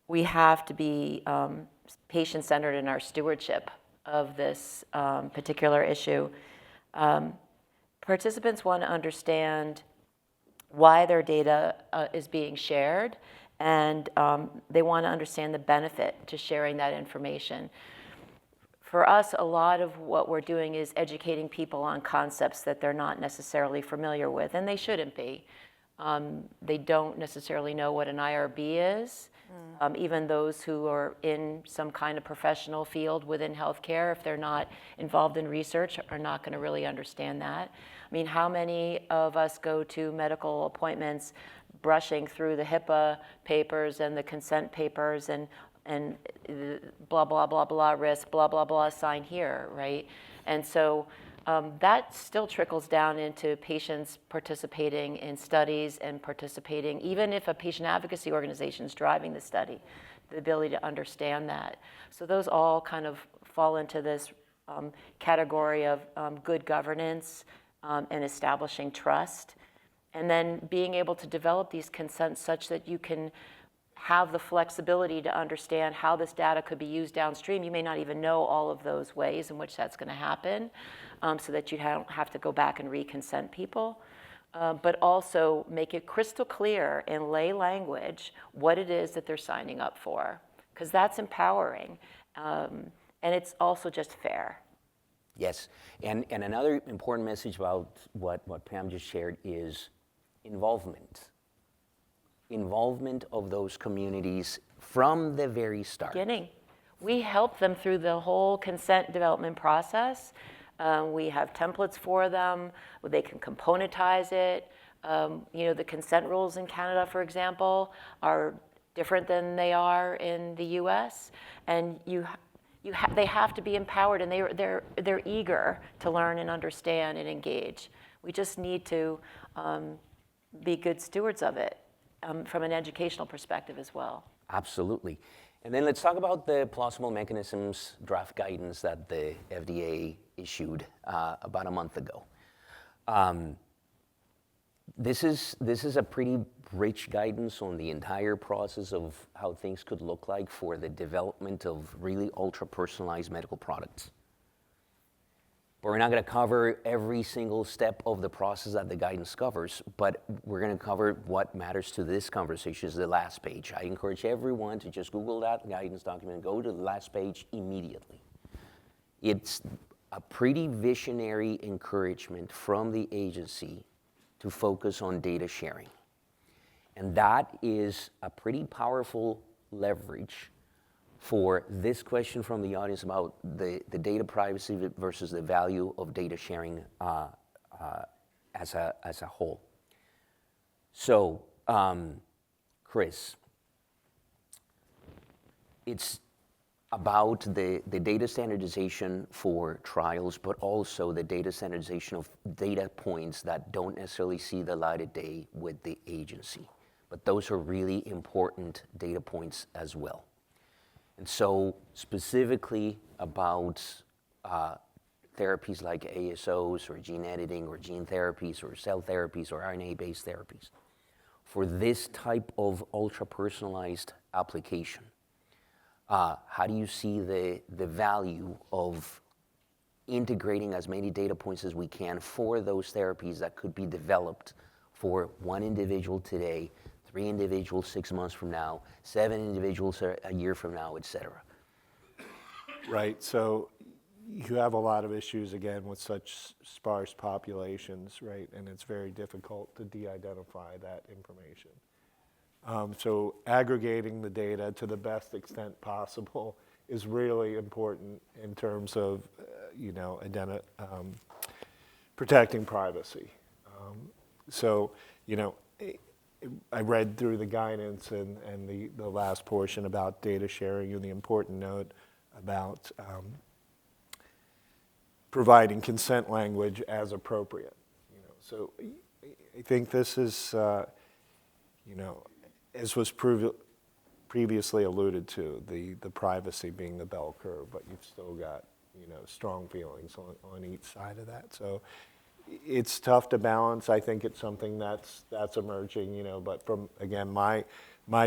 we have to be patient-centered in our stewardship of this particular issue. Participants want to understand why their data is being shared, and they want to understand the benefit to sharing that information. For us, a lot of what we're doing is educating people on concepts that they're not necessarily familiar with, and they shouldn't be. They don't necessarily know what an IRB is. Even those who are in some kind of professional field within healthcare, if they're not involved in research, are not going to really understand that. I mean, how many of us go to medical appointments brushing through the HIPAA papers and the consent papers and blah, blah, blah, blah, risk, blah, blah, blah, sign here, right? And so that still trickles down into patients participating in studies and participating, even if a patient advocacy organization is driving the study, the ability to understand that. So those all kind of fall into this category of good governance and establishing trust. And then being able to develop these consents such that you can have the flexibility to understand how this data could be used downstream. You may not even know all of those ways in which that's going to happen, so that you don't have to go back and reconsent people. But also make it crystal clear in lay language what it is that they're signing up for, because that's empowering. And it's also just fair. Yes, and another important message about what Pam just shared is involvement. Involvement of those communities from the very start. Beginning. We help them through the whole consent development process. We have templates for them. They can componentize it. The consent rules in Canada, for example, are different than they are in the U.S. And they have to be empowered, and they're eager to learn and understand and engage. We just need to be good stewards of it from an educational perspective as well. Absolutely. And then let's talk about the plausible mechanisms draft guidance that the FDA issued about a month ago. This is a pretty rich guidance on the entire process of how things could look like for the development of really ultra-personalized medical products. But we're not going to cover every single step of the process that the guidance covers, but we're going to cover what matters to this conversation is the last page. I encourage everyone to just Google that guidance document and go to the last page immediately. It's a pretty visionary encouragement from the agency to focus on data sharing. And that is a pretty powerful leverage for this question from the audience about the data privacy versus the value of data sharing as a whole. So, Chris, it's about the data standardization for trials, but also the data standardization of data points that don't necessarily see the light of day with the agency. But those are really important data points as well. And so specifically about therapies like ASOs or gene editing or gene therapies or cell therapies or RNA-based therapies, for this type of ultra-personalized application, how do you see the value of integrating as many data points as we can for those therapies that could be developed for one individual today, 3 individuals 6 months from now, 7 individuals a year from now, et cetera? Right, so you have a lot of issues, again, with such sparse populations, right? And it's very difficult to de-identify that information. So aggregating the data to the best extent possible is really important in terms of, protecting privacy. I read through the guidance and the last portion about data sharing and the important note about providing consent language as appropriate. So I think this is, as was previously alluded to, the privacy being the bell curve, but you've still got, strong feelings on each side of that. So it's tough to balance. I think it's something that's emerging, but from, again, my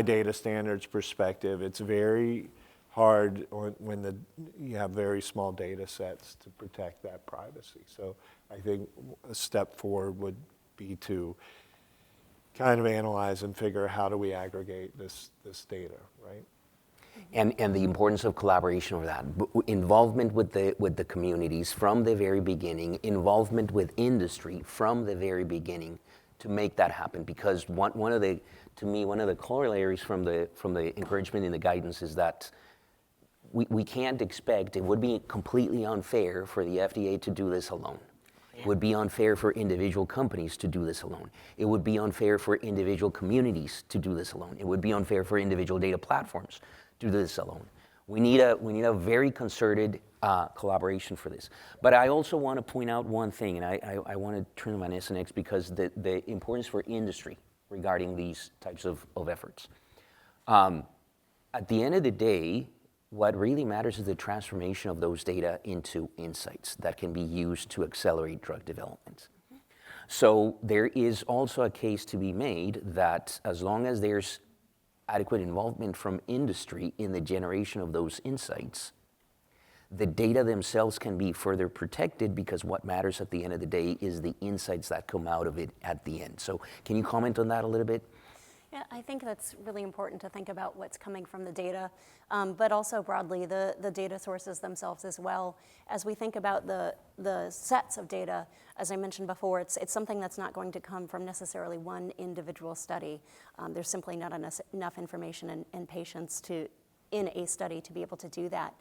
data standards perspective, it's very hard when you have very small data sets to protect that privacy. So I think a step forward would be to kind of analyze and figure how do we aggregate this data, right? And the importance of collaboration over that, involvement with the communities from the very beginning, involvement with industry from the very beginning to make that happen. Because one of the corollaries from the encouragement in the guidance is that we can't expect, it would be completely unfair for the FDA to do this alone. It would be unfair for individual companies to do this alone. It would be unfair for individual communities to do this alone. It would be unfair for individual data platforms to do this alone. We need a very concerted collaboration for this. But I also want to point out one thing, and I want to turn to Vanessa next, because the importance for industry regarding these types of efforts. at the end of the day, what really matters is the transformation of those data into insights that can be used to accelerate drug development. So there is also a case to be made that as long as there's adequate involvement from industry in the generation of those insights, the data themselves can be further protected, because what matters at the end of the day is the insights that come out of it at the end. So can you comment on that a little bit? Yeah, I think that's really important to think about what's coming from the data, but also broadly the data sources themselves as well. As we think about the sets of data, as I mentioned before, it's something that's not going to come from necessarily one individual study. There's simply not enough information in patients in a study to be able to do that.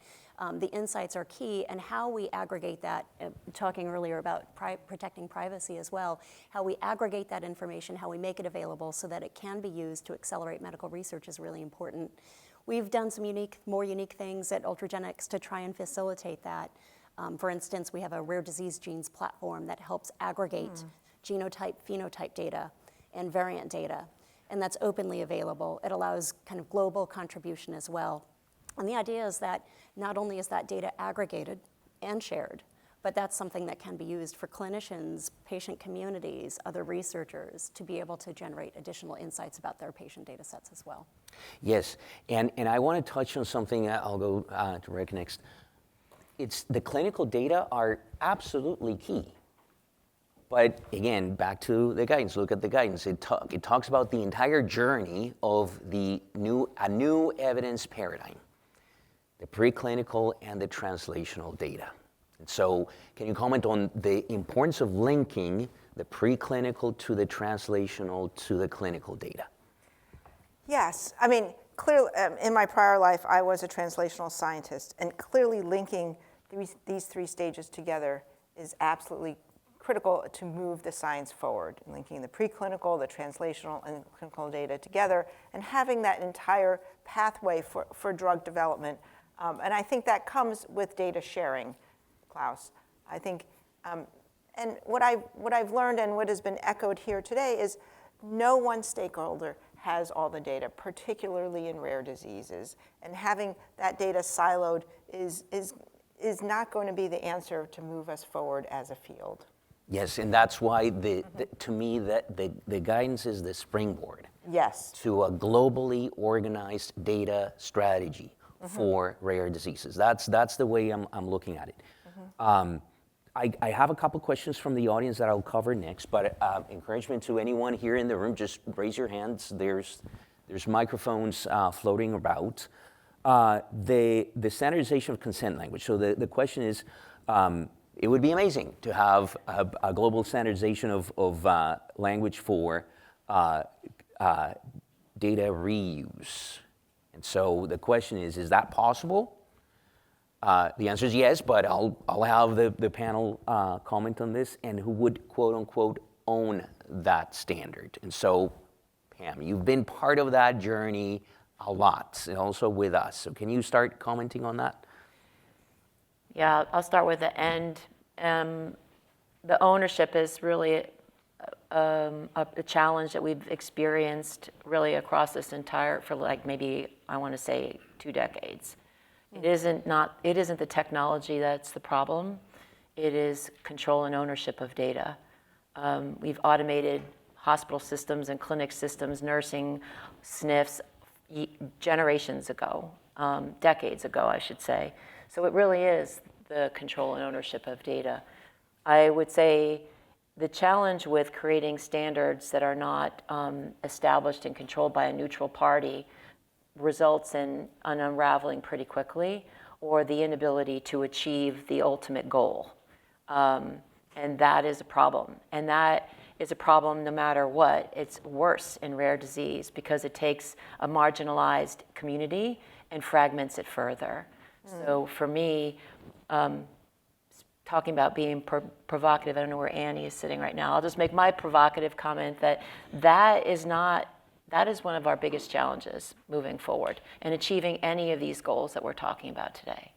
The insights are key, and how we aggregate that, talking earlier about protecting privacy as well, how we aggregate that information, how we make it available so that it can be used to accelerate medical research is really important. We've done some more unique things at Ultragenyx to try and facilitate that. For instance, we have a rare disease genes platform that helps aggregate genotype, phenotype data, and variant data, and that's openly available. It allows kind of global contribution as well. And the idea is that not only is that data aggregated and shared, but that's something that can be used for clinicians, patient communities, other researchers to be able to generate additional insights about their patient data sets as well. Yes, and I want to touch on something. I'll go to Rick next. It's the clinical data are absolutely key. But again, back to the guidance. Look at the guidance. It talks about the entire journey of a new evidence paradigm, the preclinical and the translational data. And so can you comment on the importance of linking the preclinical to the translational to the clinical data? Yes, I mean, clearly, in my prior life, I was a translational scientist, and clearly linking these three stages together is absolutely critical to move the science forward, linking the preclinical, the translational, and clinical data together, and having that entire pathway for drug development. And I think that comes with data sharing, Klaus. I think, and what I've learned and what has been echoed here today is no one stakeholder has all the data, particularly in rare diseases. And having that data siloed is not going to be the answer to move us forward as a field. Yes, and that's why to me the guidance is the springboard. Yes. To a globally organized data strategy for rare diseases. That's the way I'm looking at it. I have a couple questions from the audience that I'll cover next, but encouragement to anyone here in the room, just raise your hands. There's microphones floating about. The standardization of consent language. So the question is, it would be amazing to have a global standardization of language for data reuse. And so the question is that possible? The answer is yes, but I'll have the panel comment on this, and who would, quote unquote, own that standard. And so, Pam, you've been part of that journey a lot, and also with us. So can you start commenting on that? Yeah, I'll start with the end. The ownership is really a challenge that we've experienced really across this entire, for like maybe, I want to say 2 decades. It isn't the technology that's the problem. It is control and ownership of data. We've automated hospital systems and clinic systems, nursing, SNFs, generations ago, decades ago, I should say. So it really is the control and ownership of data. I would say the challenge with creating standards that are not established and controlled by a neutral party results in an unraveling pretty quickly, or the inability to achieve the ultimate goal. And that is a problem. And that is a problem no matter what. It's worse in rare disease because it takes a marginalized community and fragments it further. So for me, talking about being provocative, I don't know where Annie is sitting right now. I'll just make my provocative comment that is one of our biggest challenges moving forward and achieving any of these goals that we're talking about today.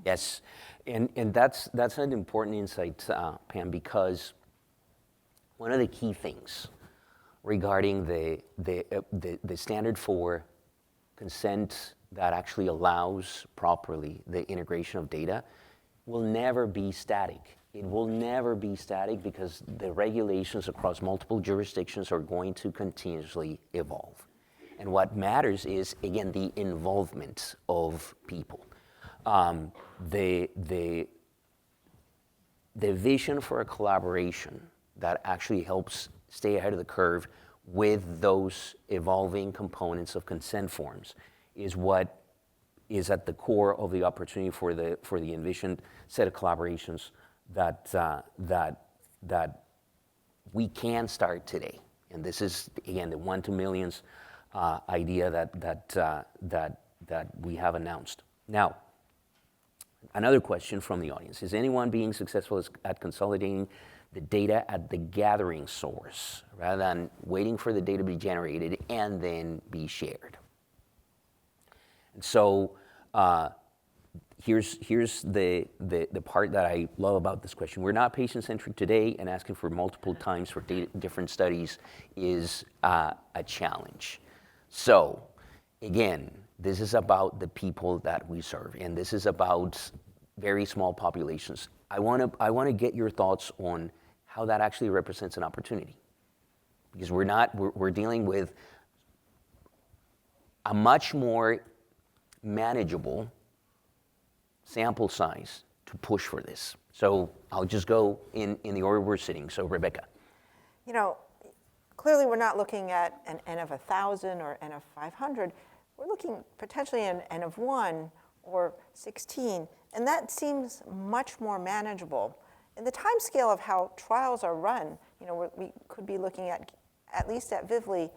Yes, and that's an important insight, Pam, because one of the key things regarding the standard for consent that actually allows properly the integration of data will never be static. It will never be static because the regulations across multiple jurisdictions are going to continuously evolve. And what matters is, again, the involvement of people. The vision for a collaboration that actually helps stay ahead of the curve with those evolving components of consent forms is what is at the core of the opportunity for the envisioned set of collaborations that we can start today. And this is, again, the 1 to millions idea that we have announced. Now, another question from the audience. Is anyone being successful at consolidating the data at the gathering source rather than waiting for the data to be generated and then be shared? And so here's the part that I love about this question. We're not patient-centric today, and asking for multiple times for different studies is a challenge. So again, this is about the people that we serve, and this is about very small populations. I want to get your thoughts on how that actually represents an opportunity, because we're dealing with a much more manageable sample size to push for this. So I'll just go in the order we're sitting. So Rebecca. You know, clearly we're not looking at an N of 1,000 or N of 500. We're looking potentially an N of 1 or 16, and that seems much more manageable. In the time scale of how trials are run, you know, we could be looking at least at Vivli,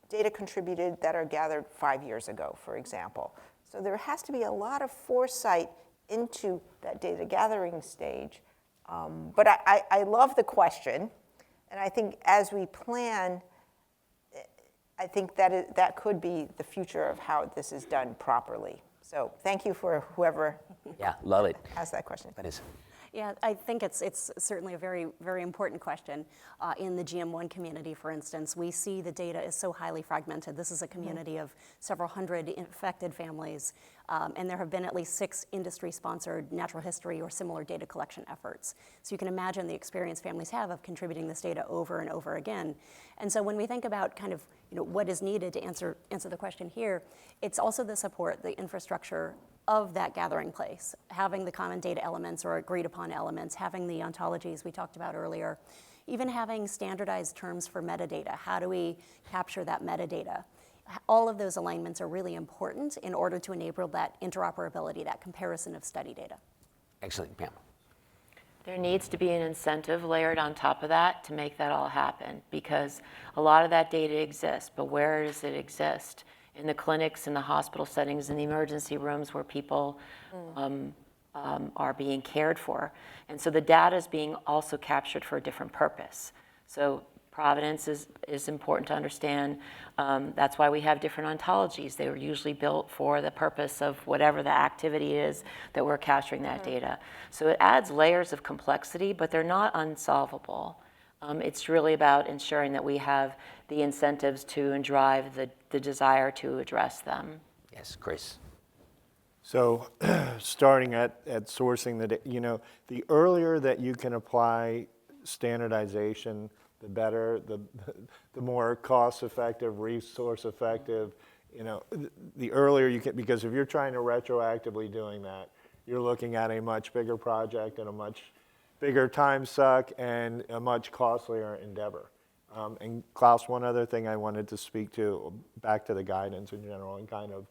data contributed that are gathered 5 years ago, for example. So there has to be a lot of foresight into that data gathering stage. But I love the question, and I think as we plan, I think that could be the future of how this is done properly. So thank you for whoever Love it. asked that question. Vanessa. Yeah, I think it's certainly a very, very important question. In the GM1 community, for instance, we see the data is so highly fragmented. This is a community of several hundred infected families, and there have been at least 6 industry-sponsored natural history or similar data collection efforts. So you can imagine the experience families have of contributing this data over and over again. And so when we think about kind of what is needed to answer the question here, it's also the support, the infrastructure of that gathering place, having the common data elements or agreed upon elements, having the ontologies we talked about earlier, even having standardized terms for metadata. How do we capture that metadata? All of those alignments are really important in order to enable that interoperability, that comparison of study data. Excellent, Pam. There needs to be an incentive layered on top of that to make that all happen, because a lot of that data exists, but where does it exist? In the clinics, in the hospital settings, in the emergency rooms where people are being cared for. And so the data is being also captured for a different purpose. So provenance is important to understand. That's why we have different ontologies. They were usually built for the purpose of whatever the activity is that we're capturing that data. So it adds layers of complexity, but they're not unsolvable. It's really about ensuring that we have the incentives to and drive the desire to address them. Yes, Chris. So starting at sourcing the earlier that you can apply standardization, the better, the more cost-effective, resource-effective, the earlier you can, because if you're trying to retroactively doing that, you're looking at a much bigger project and a much bigger time suck and a much costlier endeavor. And Klaus, one other thing I wanted to speak to, back to the guidance in general and kind of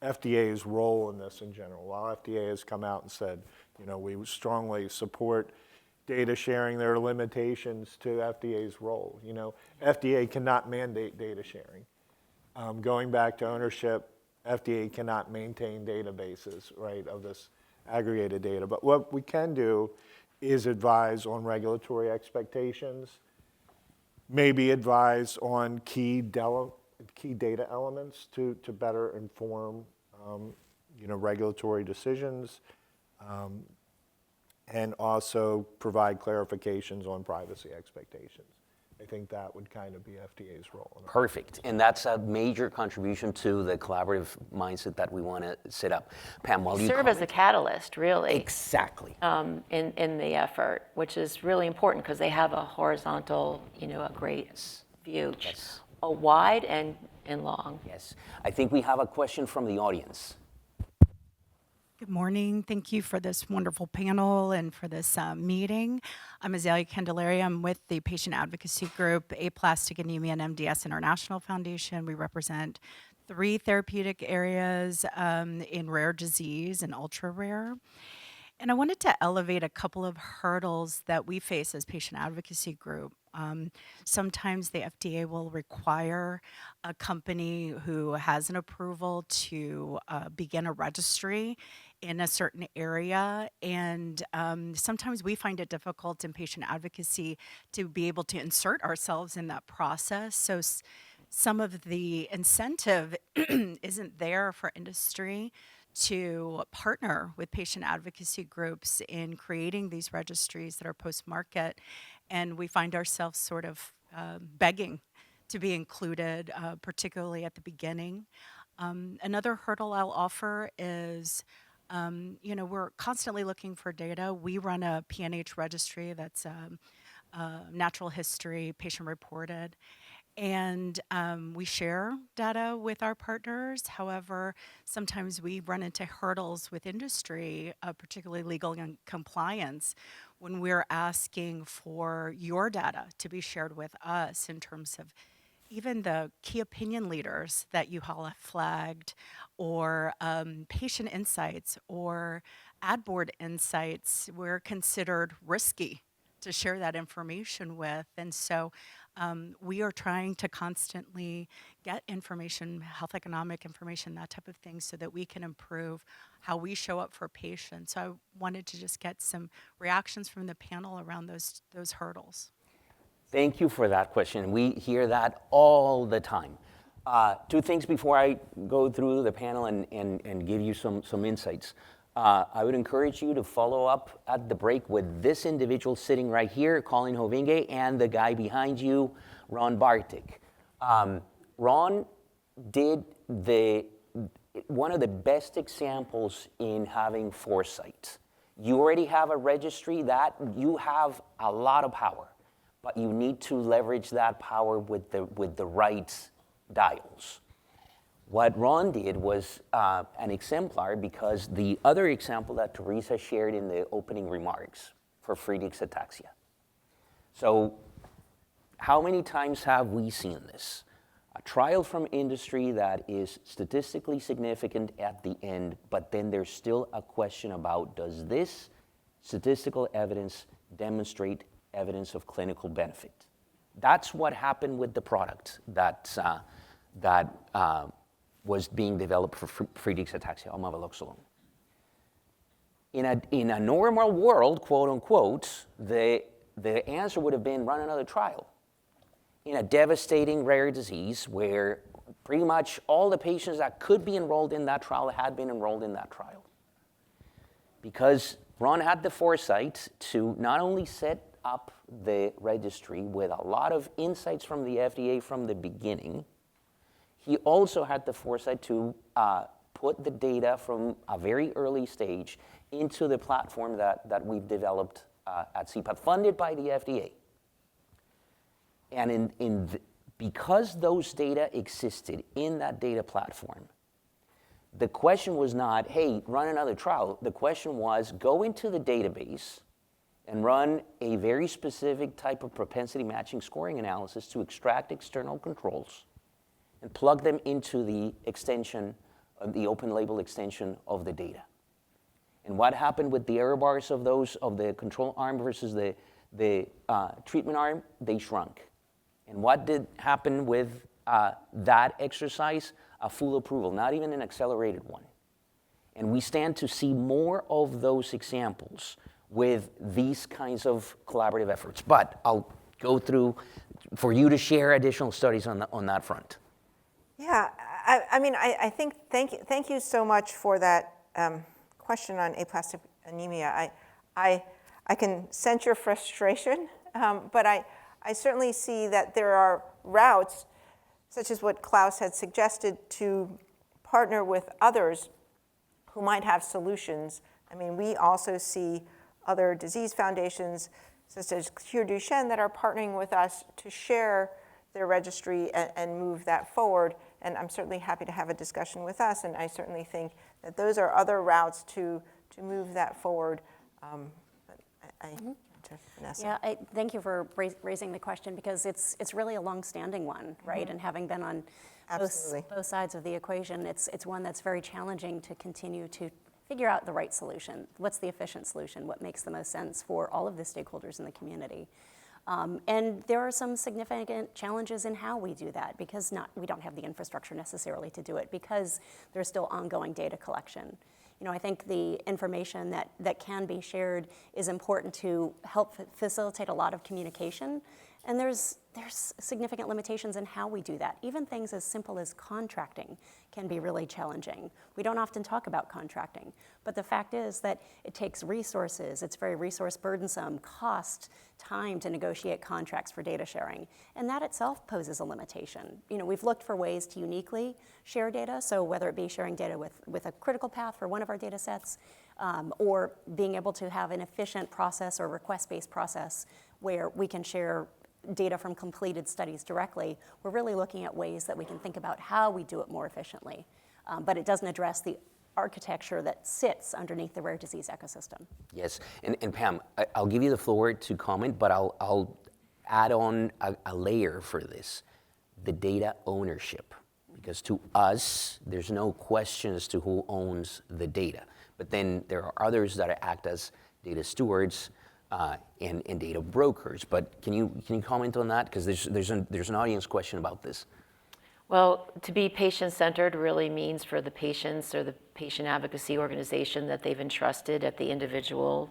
FDA's role in this in general. While FDA has come out and said, we strongly support data sharing, there are limitations to FDA's role. FDA cannot mandate data sharing. Going back to ownership, FDA cannot maintain databases, right, of this aggregated data. But what we can do is advise on regulatory expectations, maybe advise on key data elements to better inform regulatory decisions, and also provide clarifications on privacy expectations. I think that would kind of be FDA's role. in it. Perfect. And that's a major contribution to the collaborative mindset that we want to set up. Pam, while you Serve as a comment? catalyst, really. Exactly. In the effort, which is really important because they have a horizontal, a great view, Yes. a wide and long. Yes. I think we have a question from the audience. Good morning. Thank you for this wonderful panel and for this meeting. I'm Azalea Candelaria. I'm with the patient advocacy group, Aplastic Anemia and MDS International Foundation. We represent 3 therapeutic areas in rare disease and ultra rare. And I wanted to elevate a couple of hurdles that we face as patient advocacy group. Sometimes the FDA will require a company who has an approval to begin a registry in a certain area. And sometimes we find it difficult in patient advocacy to be able to insert ourselves in that process. So some of the incentive isn't there for industry to partner with patient advocacy groups in creating these registries that are post-market, and we find ourselves sort of begging to be included, particularly at the beginning. Another hurdle I'll offer is, we're constantly looking for data. We run a PNH registry that's natural history, patient reported, and we share data with our partners. However, sometimes we run into hurdles with industry, particularly legal and compliance, when we're asking for your data to be shared with us in terms of even the key opinion leaders that you all have flagged, or patient insights or ad board insights. We're considered risky to share that information with. And so we are trying to constantly get information, health economic information, that type of thing, so that we can improve how we show up for patients. So I wanted to just get some reactions from the panel around those hurdles. Thank you for that question. We hear that all the time. 2 things before I go through the panel and give you some insights. I would encourage you to follow up at the break with this individual sitting right here, Colin Hovinge, and the guy behind you, Ron Bartik. Ron did one of the best examples in having foresight. You already have a registry that you have a lot of power, but you need to leverage that power with the right dials. What Ron did was an exemplar, because the other example that Teresa shared in the opening remarks for Friedreich's ataxia. So how many times have we seen this? A trial from industry that is statistically significant at the end, but then there's still a question about, does this statistical evidence demonstrate evidence of clinical benefit? That's what happened with the product that was being developed for Friedreich's ataxia, omaveloxolone. In a normal world, quote unquote, the answer would have been run another trial. In a devastating rare disease where pretty much all the patients that could be enrolled in that trial had been enrolled in that trial. Because Ron had the foresight to not only set up the registry with a lot of insights from the FDA from the beginning, he also had the foresight to put the data from a very early stage into the platform that we've developed at CPAP, funded by the FDA. And because those data existed in that data platform, the question was not, hey, run another trial. The question was, go into the database and run a very specific type of propensity matching scoring analysis to extract external controls and plug them into the extension, the open label extension of the data. And what happened with the error bars of the control arm versus the treatment arm? They shrunk. And what did happen with that exercise? A full approval, not even an accelerated one. And we stand to see more of those examples with these kinds of collaborative efforts. But I'll go through for you to share additional studies on that front. Yeah, I think, thank you so much for that question on aplastic anemia. I can sense your frustration, but I certainly see that there are routes, such as what Klaus had suggested, to partner with others who might have solutions. I mean, we also see other disease foundations, such as Cure Duchenne, that are partnering with us to share their registry and move that forward. And I'm certainly happy to have a discussion with us, and I certainly think that those are other routes to move that forward. To Vanessa. Yeah, thank you for raising the question, because it's really a long-standing one, right? And having been on both sides of the equation, it's one that's very challenging to continue to figure out the right solution. What's the efficient solution? What makes the most sense for all of the stakeholders in the community? And there are some significant challenges in how we do that, because we don't have the infrastructure necessarily to do it, because there's still ongoing data collection. You know, I think the information that can be shared is important to help facilitate a lot of communication. And there's significant limitations in how we do that. Even things as simple as contracting can be really challenging. We don't often talk about contracting, but the fact is that it takes resources. It's very resource burdensome, cost, time to negotiate contracts for data sharing. And that itself poses a limitation. You know, we've looked for ways to uniquely share data. So whether it be sharing data with a critical path for one of our data sets, or being able to have an efficient process or request-based process where we can share data from completed studies directly, we're really looking at ways that we can think about how we do it more efficiently. But it doesn't address the architecture that sits underneath the rare disease ecosystem. Yes, and Pam, I'll give you the floor to comment, but I'll add on a layer for this, the data ownership. Because to us, there's no question as to who owns the data. But then there are others that act as data stewards, and data brokers. But can you comment on that? Because there's an audience question about this. Well, to be patient-centered really means for the patients or the patient advocacy organization that they've entrusted at the individual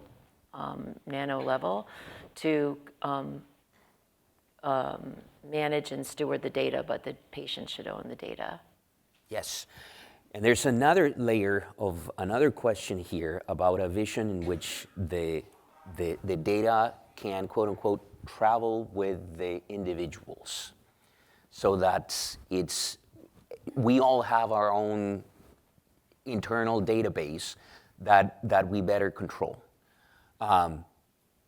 nano level to manage and steward the data, but the patient should own the data. Yes. And there's another layer of another question here about a vision in which the data can, quote unquote, travel with the individuals, so that we all have our own internal database that we better control.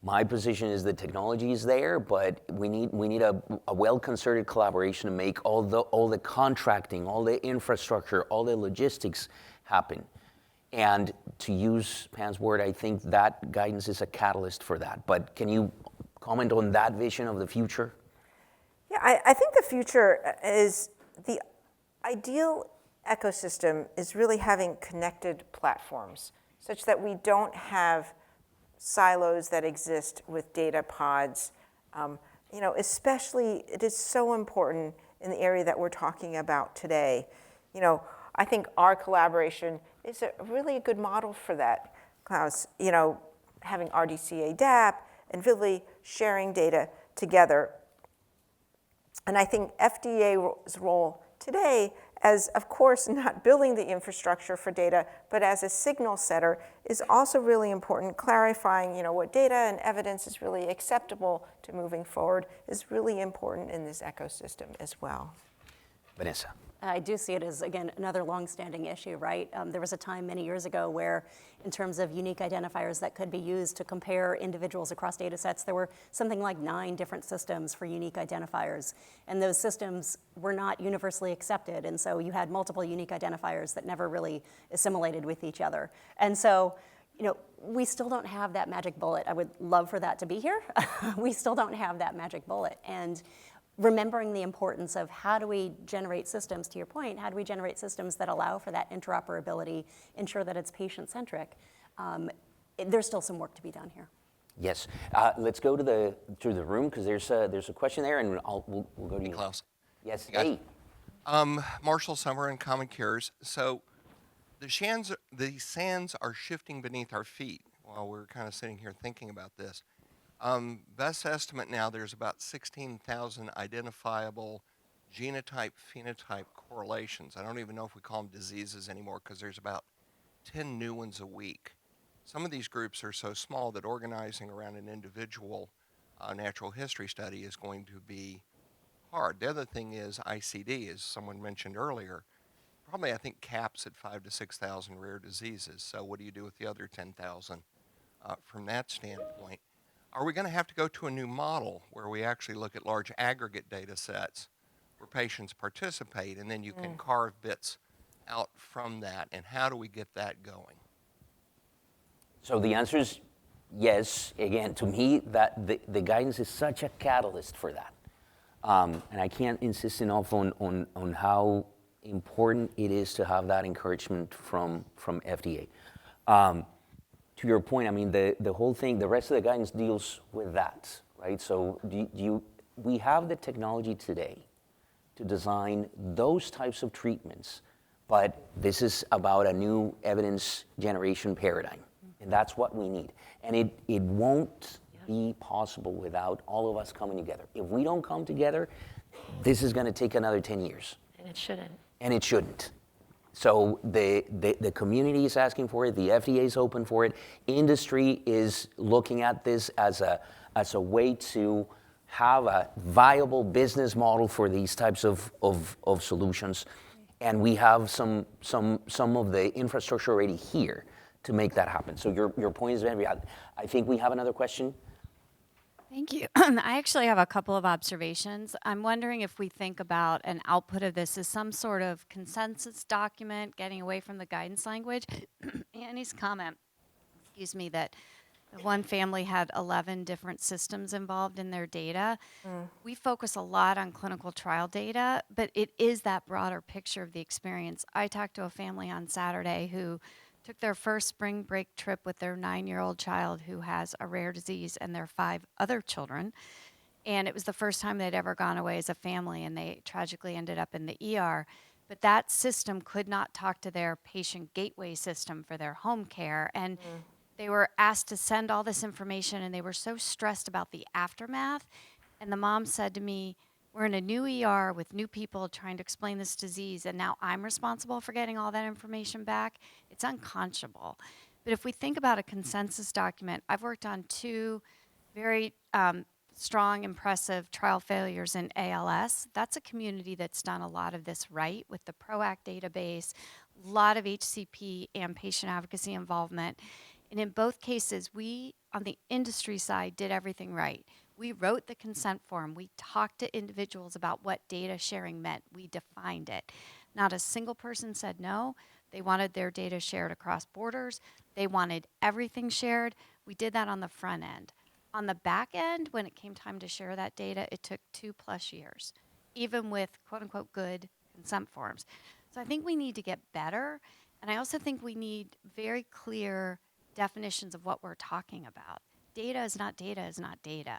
My position is the technology is there, but we need a well-concerted collaboration to make all the contracting, all the infrastructure, all the logistics happen. And to use Pam's word, I think that guidance is a catalyst for that. But can you comment on that vision of the future? Yeah, I think the future is the ideal ecosystem is really having connected platforms, such that we don't have silos that exist with data pods. You know, especially it is so important in the area that we're talking about today. You know, I think our collaboration is a really good model for that, Klaus. You know, having RDCA DAP and Vivli sharing data together. And I think FDA's role today, as of course not building the infrastructure for data, but as a signal setter, is also really important. Clarifying, you know, what data and evidence is really acceptable to moving forward is really important in this ecosystem as well. Vanessa. I do see it as, again, another long-standing issue, right? There was a time many years ago where, in terms of unique identifiers that could be used to compare individuals across data sets, there were something like 9 different systems for unique identifiers. And those systems were not universally accepted. And so you had multiple unique identifiers that never really assimilated with each other. And so, you know, we still don't have that magic bullet. I would love for that to be here. We still don't have that magic bullet. And remembering the importance of how do we generate systems, to your point, how do we generate systems that allow for that interoperability, ensure that it's patient-centric, there's still some work to be done here. Yes. Let's go to the room, because there's a question there, and we'll go to you. Klaus. Yes. Hey. Hey. Marshall Summer and Common Cares. So the sands are shifting beneath our feet while we're kind of sitting here thinking about this. Best estimate now, there's about 16,000 identifiable genotype-phenotype correlations. I don't even know if we call them diseases anymore, because there's about 10 new ones a week. Some of these groups are so small that organizing around an individual a natural history study is going to be hard. The other thing is ICD, as someone mentioned earlier, probably I think caps at 5,000 to 6,000 rare diseases. So what do you do with the other 10,000 from that standpoint? Are we going to have to go to a new model where we actually look at large aggregate data sets where patients participate, and then you can carve bits out from that, and how do we get that going? So the answer is yes. Again, to me, that the guidance is such a catalyst for that. And I can't insist enough on how important it is to have that encouragement from FDA. To your point, I mean, the whole thing, the rest of the guidance deals with that, right? So we have the technology today to design those types of treatments, but this is about a new evidence generation paradigm, and that's what we need. And it won't be possible without all of us coming together. If we don't come together, this is going to take another 10 years. And it shouldn't. And it shouldn't. So the community is asking for it, the FDA is open for it, industry is looking at this as a way to have a viable business model for these types of solutions. And we have some of the infrastructure already here to make that happen. So your point is very valid. I think we have another question. Thank you. I actually have a couple of observations. I'm wondering if we think about an output of this as some sort of consensus document, getting away from the guidance language. Annie's comment, that the one family had 11 different systems involved in their data. We focus a lot on clinical trial data, but it is that broader picture of the experience. I talked to a family on Saturday who took their first spring break trip with their 9-year-old child who has a rare disease and their 5 other children. And it was the first time they'd ever gone away as a family, and they tragically ended up in the ER. But that system could not talk to their patient gateway system for their home care. And they were asked to send all this information, and they were so stressed about the aftermath. And the mom said to me, we're in a new ER with new people trying to explain this disease, and now I'm responsible for getting all that information back. It's unconscionable. But if we think about a consensus document, I've worked on 2 very strong, impressive trial failures in ALS. That's a community that's done a lot of this right with the PROACT database, a lot of HCP and patient advocacy involvement. And in both cases, we, on the industry side, did everything right. We wrote the consent form. We talked to individuals about what data sharing meant. We defined it. Not a single person said no. They wanted their data shared across borders. They wanted everything shared. We did that on the front end. On the back end, when it came time to share that data, it took 2+ years, even with quote unquote good consent forms. So I think we need to get better. And I also think we need very clear definitions of what we're talking about. Data is not data is not data.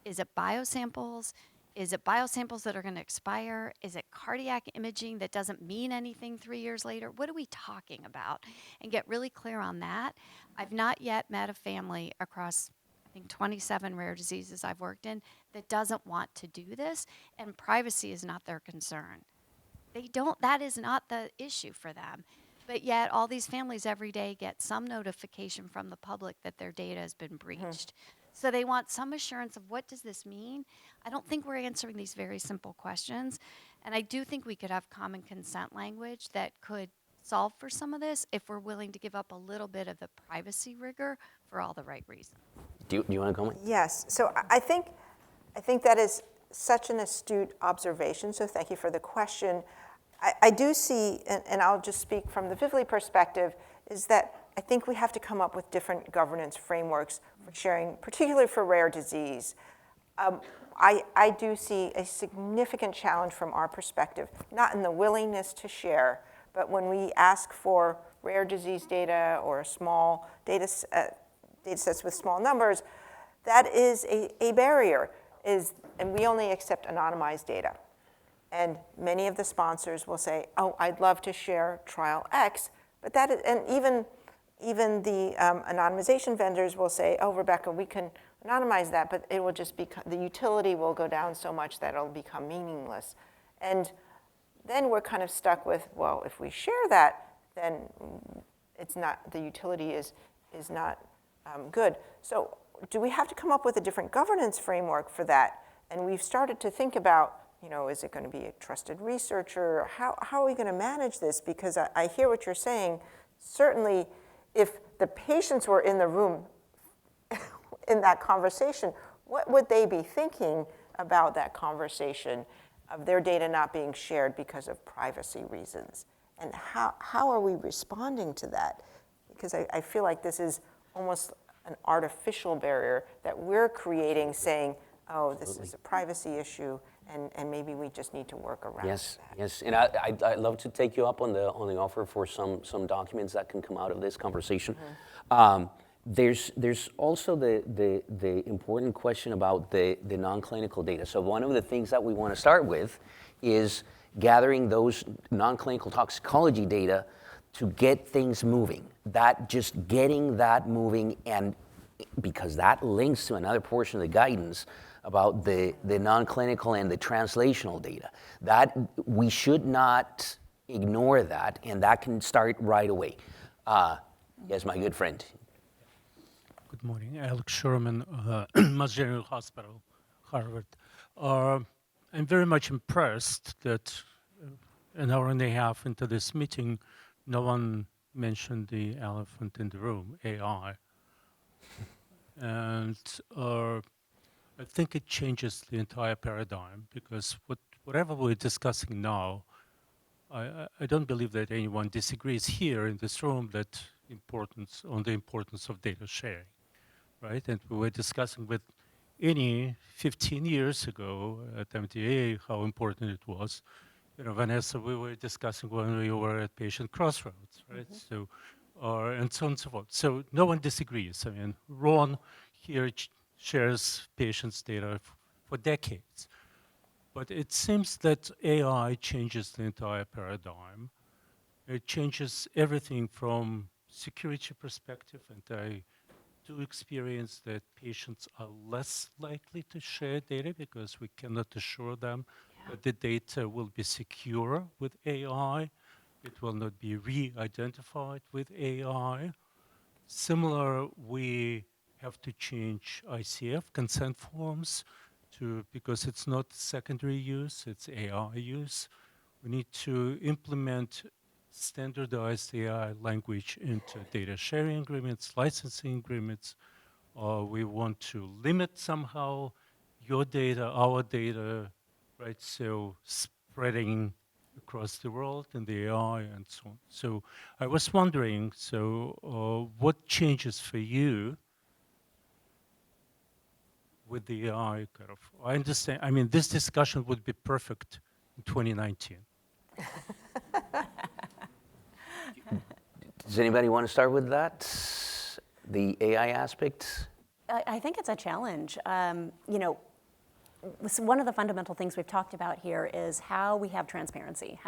Is it biosamples? Is it biosamples that are going to expire? Is it cardiac imaging that doesn't mean anything 3 years later? What are we talking about? And get really clear on that. I've not yet met a family across, I think, 27 rare diseases I've worked in that doesn't want to do this, and privacy is not their concern. That is not the issue for them. But yet all these families every day get some notification from the public that their data has been breached. So they want some assurance of what does this mean? I don't think we're answering these very simple questions. And I do think we could have common consent language that could solve for some of this if we're willing to give up a little bit of the privacy rigor for all the right reasons. Do you want to comment? Yes. So I think that is such an astute observation. So thank you for the question. I do see, and I'll just speak from the Vivli perspective, is that I think we have to come up with different governance frameworks for sharing, particularly for rare disease. I do see a significant challenge from our perspective, not in the willingness to share, but when we ask for rare disease data or small data sets with small numbers, that is a barrier, and we only accept anonymized data. And many of the sponsors will say, oh, I'd love to share trial X, but that is, and even the anonymization vendors will say, oh, Rebecca, we can anonymize that, but it will just become, the utility will go down so much that it'll become meaningless. And then we're kind of stuck with, well, if we share that, then it's not, the utility is not good. So do we have to come up with a different governance framework for that? And we've started to think about, is it going to be a trusted researcher? How are we going to manage this? Because I hear what you're saying. Certainly, if the patients were in the room in that conversation, what would they be thinking about that conversation of their data not being shared because of privacy reasons? And how are we responding to that? Because I feel like this is almost an artificial barrier that we're creating, saying, oh, this is a privacy issue, and maybe we just need to work around Yes, that. yes, and I'd love to take you up on the offer for some documents that can come out of this conversation. There's also the important question about the non-clinical data. So one of the things that we want to start with is gathering those non-clinical toxicology data to get things moving. That just getting that moving, and because that links to another portion of the guidance about the non-clinical and the translational data. That we should not ignore that, and that can start right away. Yes, my good friend. Good morning, Alex Sherman, Mass General Hospital, Harvard. I'm very much impressed that an hour and a half into this meeting, no one mentioned the elephant in the room, AI. And I think it changes the entire paradigm, because whatever we're discussing now, I don't believe that anyone disagrees here in this room that on the importance of data sharing, right? And we were discussing with any 15 years ago at MTA how important it was. Vanessa, we were discussing when we were at Patient Crossroads, right? So, and so on and so forth. So no one disagrees. I mean, Ron here shares patients' data for decades. But it seems that AI changes the entire paradigm. It changes everything from security perspective, and I do experience that patients are less likely to share data because we cannot assure them that the data will be secure with AI. It will not be re-identified with AI. Similar, we have to change ICF consent forms because it's not secondary use, it's AI use. We need to implement standardized AI language into data sharing agreements, licensing agreements. We want to limit somehow your data, our data, right? So spreading across the world and the AI and so on. So I was wondering, what changes for you with the AI kind of? I understand, I mean, this discussion would be perfect in 2019. Does anybody want to start with that? The AI aspect? I think it's a challenge. One of the fundamental things we've talked about here is how we have transparency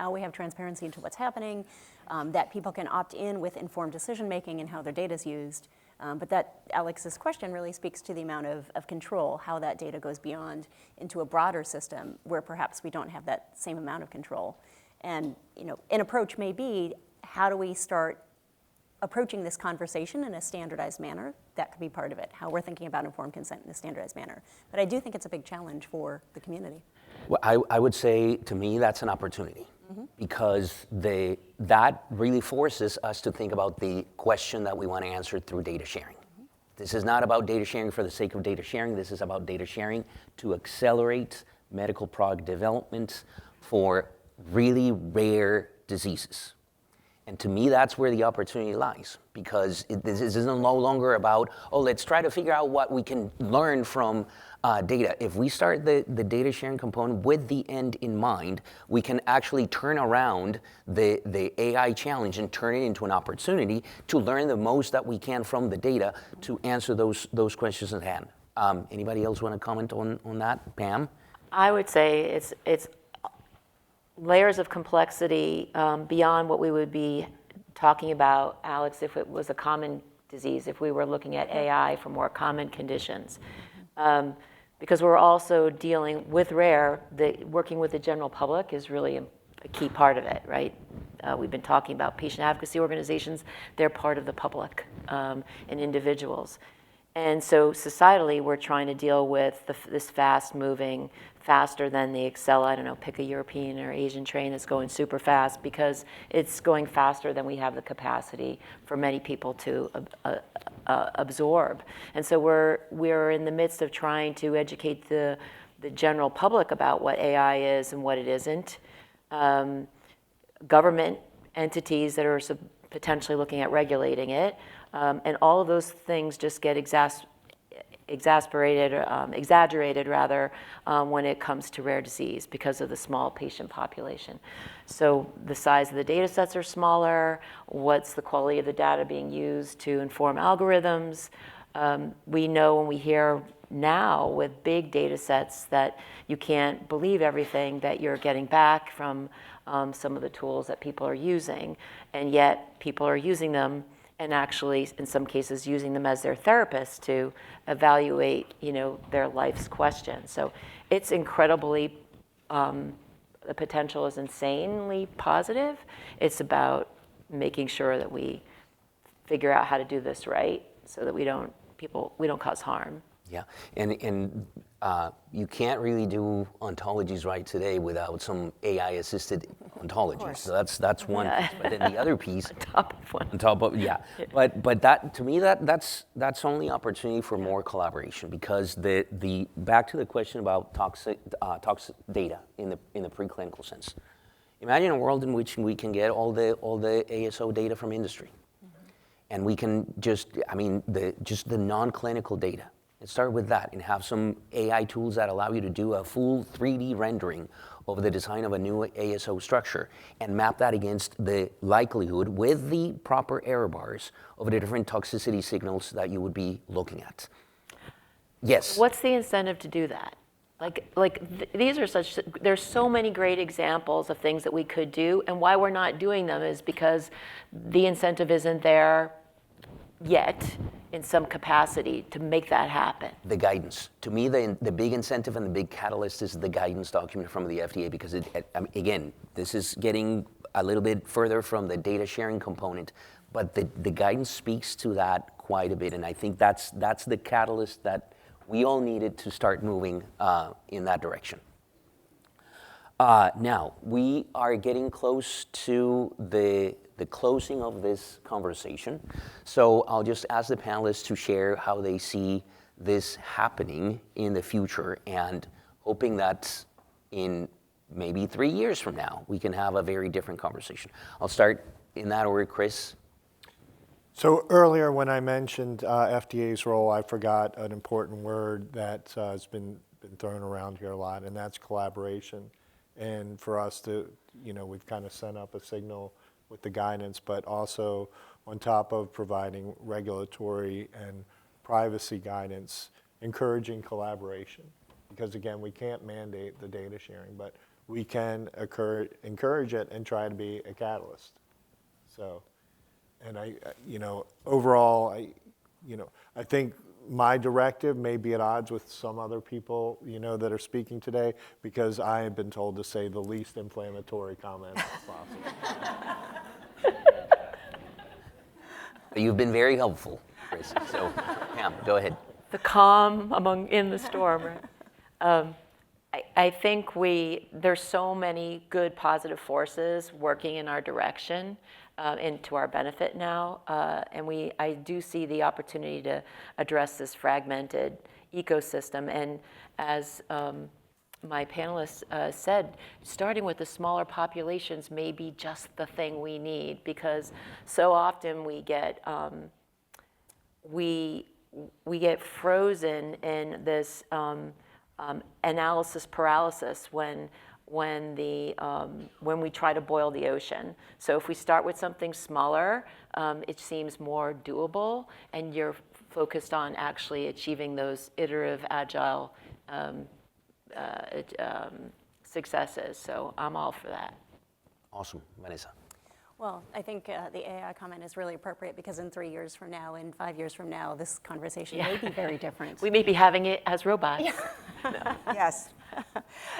into what's happening, that people can opt in with informed decision-making and how their data is used. But that Alex's question really speaks to the amount of control, how that data goes beyond into a broader system where perhaps we don't have that same amount of control. And an approach may be, how do we start approaching this conversation in a standardized manner? That could be part of it, how we're thinking about informed consent in a standardized manner. But I do think it's a big challenge for the community. Well, I would say, to me, that's an opportunity, because that really forces us to think about the question that we want to answer through data sharing. This is not about data sharing for the sake of data sharing. This is about data sharing to accelerate medical product development for really rare diseases. And to me, that's where the opportunity lies, because this is no longer about, let's try to figure out what we can learn from data. If we start the data sharing component with the end in mind, we can actually turn around the AI challenge and turn it into an opportunity to learn the most that we can from the data to answer those questions at hand. Anybody else want to comment on that? Pam? I would say it's layers of complexity beyond what we would be talking about, Alex, if it was a common disease, if we were looking at AI for more common conditions. Because we're also dealing with rare, working with the general public is really a key part of it, right? We've been talking about patient advocacy organizations. They're part of the public and individuals. And so societally, we're trying to deal with this fast-moving, faster than the Excel, I don't know, pick a European or Asian train that's going super fast, because it's going faster than we have the capacity for many people to absorb. And so we're in the midst of trying to educate the general public about what AI is and what it isn't. Government entities that are potentially looking at regulating it. And all of those things just get exaggerated rather, when it comes to rare disease because of the small patient population. So the size of the data sets are smaller. What's the quality of the data being used to inform algorithms? We know and we hear now with big data sets that you can't believe everything that you're getting back from some of the tools that people are using, and yet people are using them and actually, in some cases, using them as their therapists to evaluate, their life's questions. So it's incredibly, the potential is insanely positive. It's about making sure that we figure out how to do this right so that we don't cause harm. Yeah, and you can't really do ontologies right today without some AI-assisted ontologies. So that's one piece. But then the other piece, on top of yeah. But that, to me, that's only opportunity for more collaboration, because the back to the question about toxic data in the preclinical sense. Imagine a world in which we can get all the ASO data from industry, and we can just the non-clinical data. And start with that and have some AI tools that allow you to do a full 3D rendering of the design of a new ASO structure and map that against the likelihood with the proper error bars of the different toxicity signals that you would be looking at. Yes? What's the incentive to do that? These are there's so many great examples of things that we could do, and why we're not doing them is because the incentive isn't there yet in some capacity to make that happen. The guidance. To me, the big incentive and the big catalyst is the guidance document from the FDA, because again, this is getting a little bit further from the data sharing component, but the guidance speaks to that quite a bit, and I think that's the catalyst that we all needed to start moving in that direction. Now, we are getting close to the closing of this conversation. So I'll just ask the panelists to share how they see this happening in the future, and hoping that in maybe 3 years from now, we can have a very different conversation. I'll start in that order, Chris. So earlier when I mentioned FDA's role, I forgot an important word that has been thrown around here a lot, and that's collaboration. And for us to, we've kind of sent up a signal with the guidance, but also on top of providing regulatory and privacy guidance, encouraging collaboration. Because again, we can't mandate the data sharing, but we can encourage it and try to be a catalyst. So, and overall, I think my directive may be at odds with some other people, that are speaking today, because I have been told to say the least inflammatory comments as possible. You've been very helpful, Chris. So, Pam, go ahead. The calm in the storm, right? I think there's so many good positive forces working in our direction and to our benefit now. And I do see the opportunity to address this fragmented ecosystem. And as my panelists said, starting with the smaller populations may be just the thing we need, because so often we get frozen in this analysis paralysis when we try to boil the ocean. So if we start with something smaller, it seems more doable, and you're focused on actually achieving those iterative, agile successes. So I'm all for that. Awesome. Vanessa. Well, I think the AI comment is really appropriate, because in 3 years from now, in 5 years from now, this conversation may be very different. We may be having it as robots. Yes.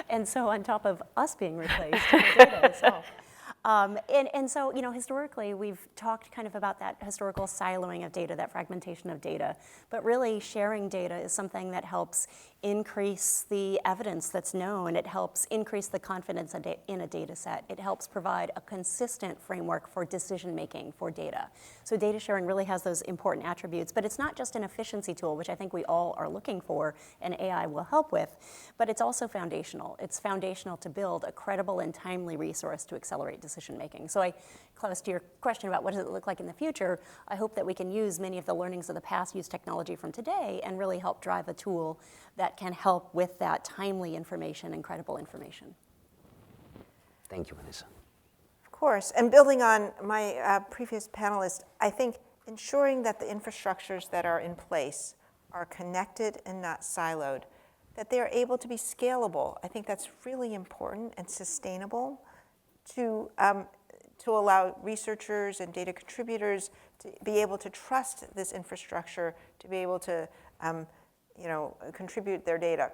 And so on top of us being replaced, the data as well. And so, historically, we've talked kind of about that historical siloing of data, that fragmentation of data. But really, sharing data is something that helps increase the evidence that's known. It helps increase the confidence in a data set. It helps provide a consistent framework for decision making for data. So data sharing really has those important attributes. But it's not just an efficiency tool, which I think we all are looking for, and AI will help with, but it's also foundational. It's foundational to build a credible and timely resource to accelerate decision making. So Klaus, to your question about what does it look like in the future, I hope that we can use many of the learnings of the past, use technology from today, and really help drive a tool that can help with that timely information and credible information. Thank you, Vanessa. Of course, and building on my previous panelist, I think ensuring that the infrastructures that are in place are connected and not siloed, that they are able to be scalable. I think that's really important and sustainable to allow researchers and data contributors to be able to trust this infrastructure, to be able to contribute their data.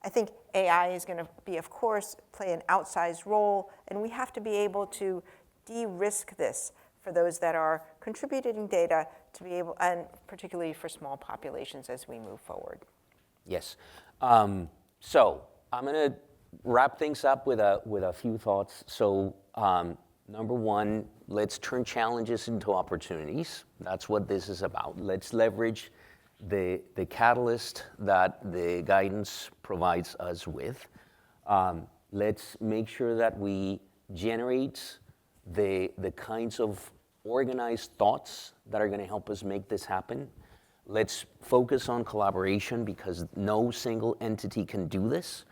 I think AI is going to be, of course, play an outsized role, and we have to be able to de-risk this for those that are contributing data to be able, and particularly for small populations as we move forward. Yes. So I'm going to wrap things up with a few thoughts. So number one, let's turn challenges into opportunities. That's what this is about. Let's leverage the catalyst that the guidance provides us with. Let's make sure that we generate the kinds of organized thoughts that are going to help us make this happen. Let's focus on collaboration because no single entity can do this.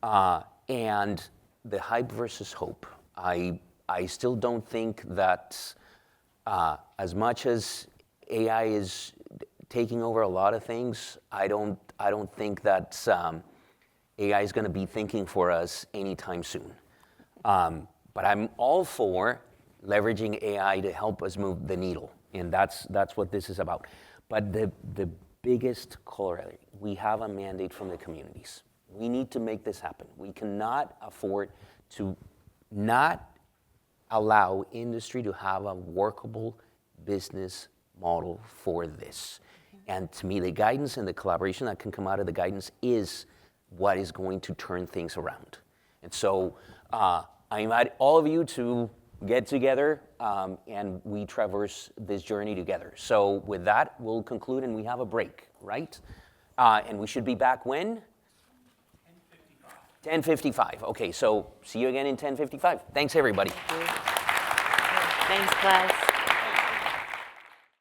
And the hype versus hope. I still don't think that as much as AI is taking over a lot of things, I don't think that AI is going to be thinking for us anytime soon. But I'm all for leveraging AI to help us move the needle, and that's what this is about. But the biggest corollary, we have a mandate from the communities. We need to make this happen. We cannot afford to not allow industry to have a workable business model for this. And to me, the guidance and the collaboration that can come out of the guidance is what is going to turn things around. And so I invite all of you to get together and we traverse this journey together. So with that, we'll conclude and we have a break, right? And we should be back when? 10:55. Okay, so see you again in 10:55. Thanks, everybody. Thanks, Klaus.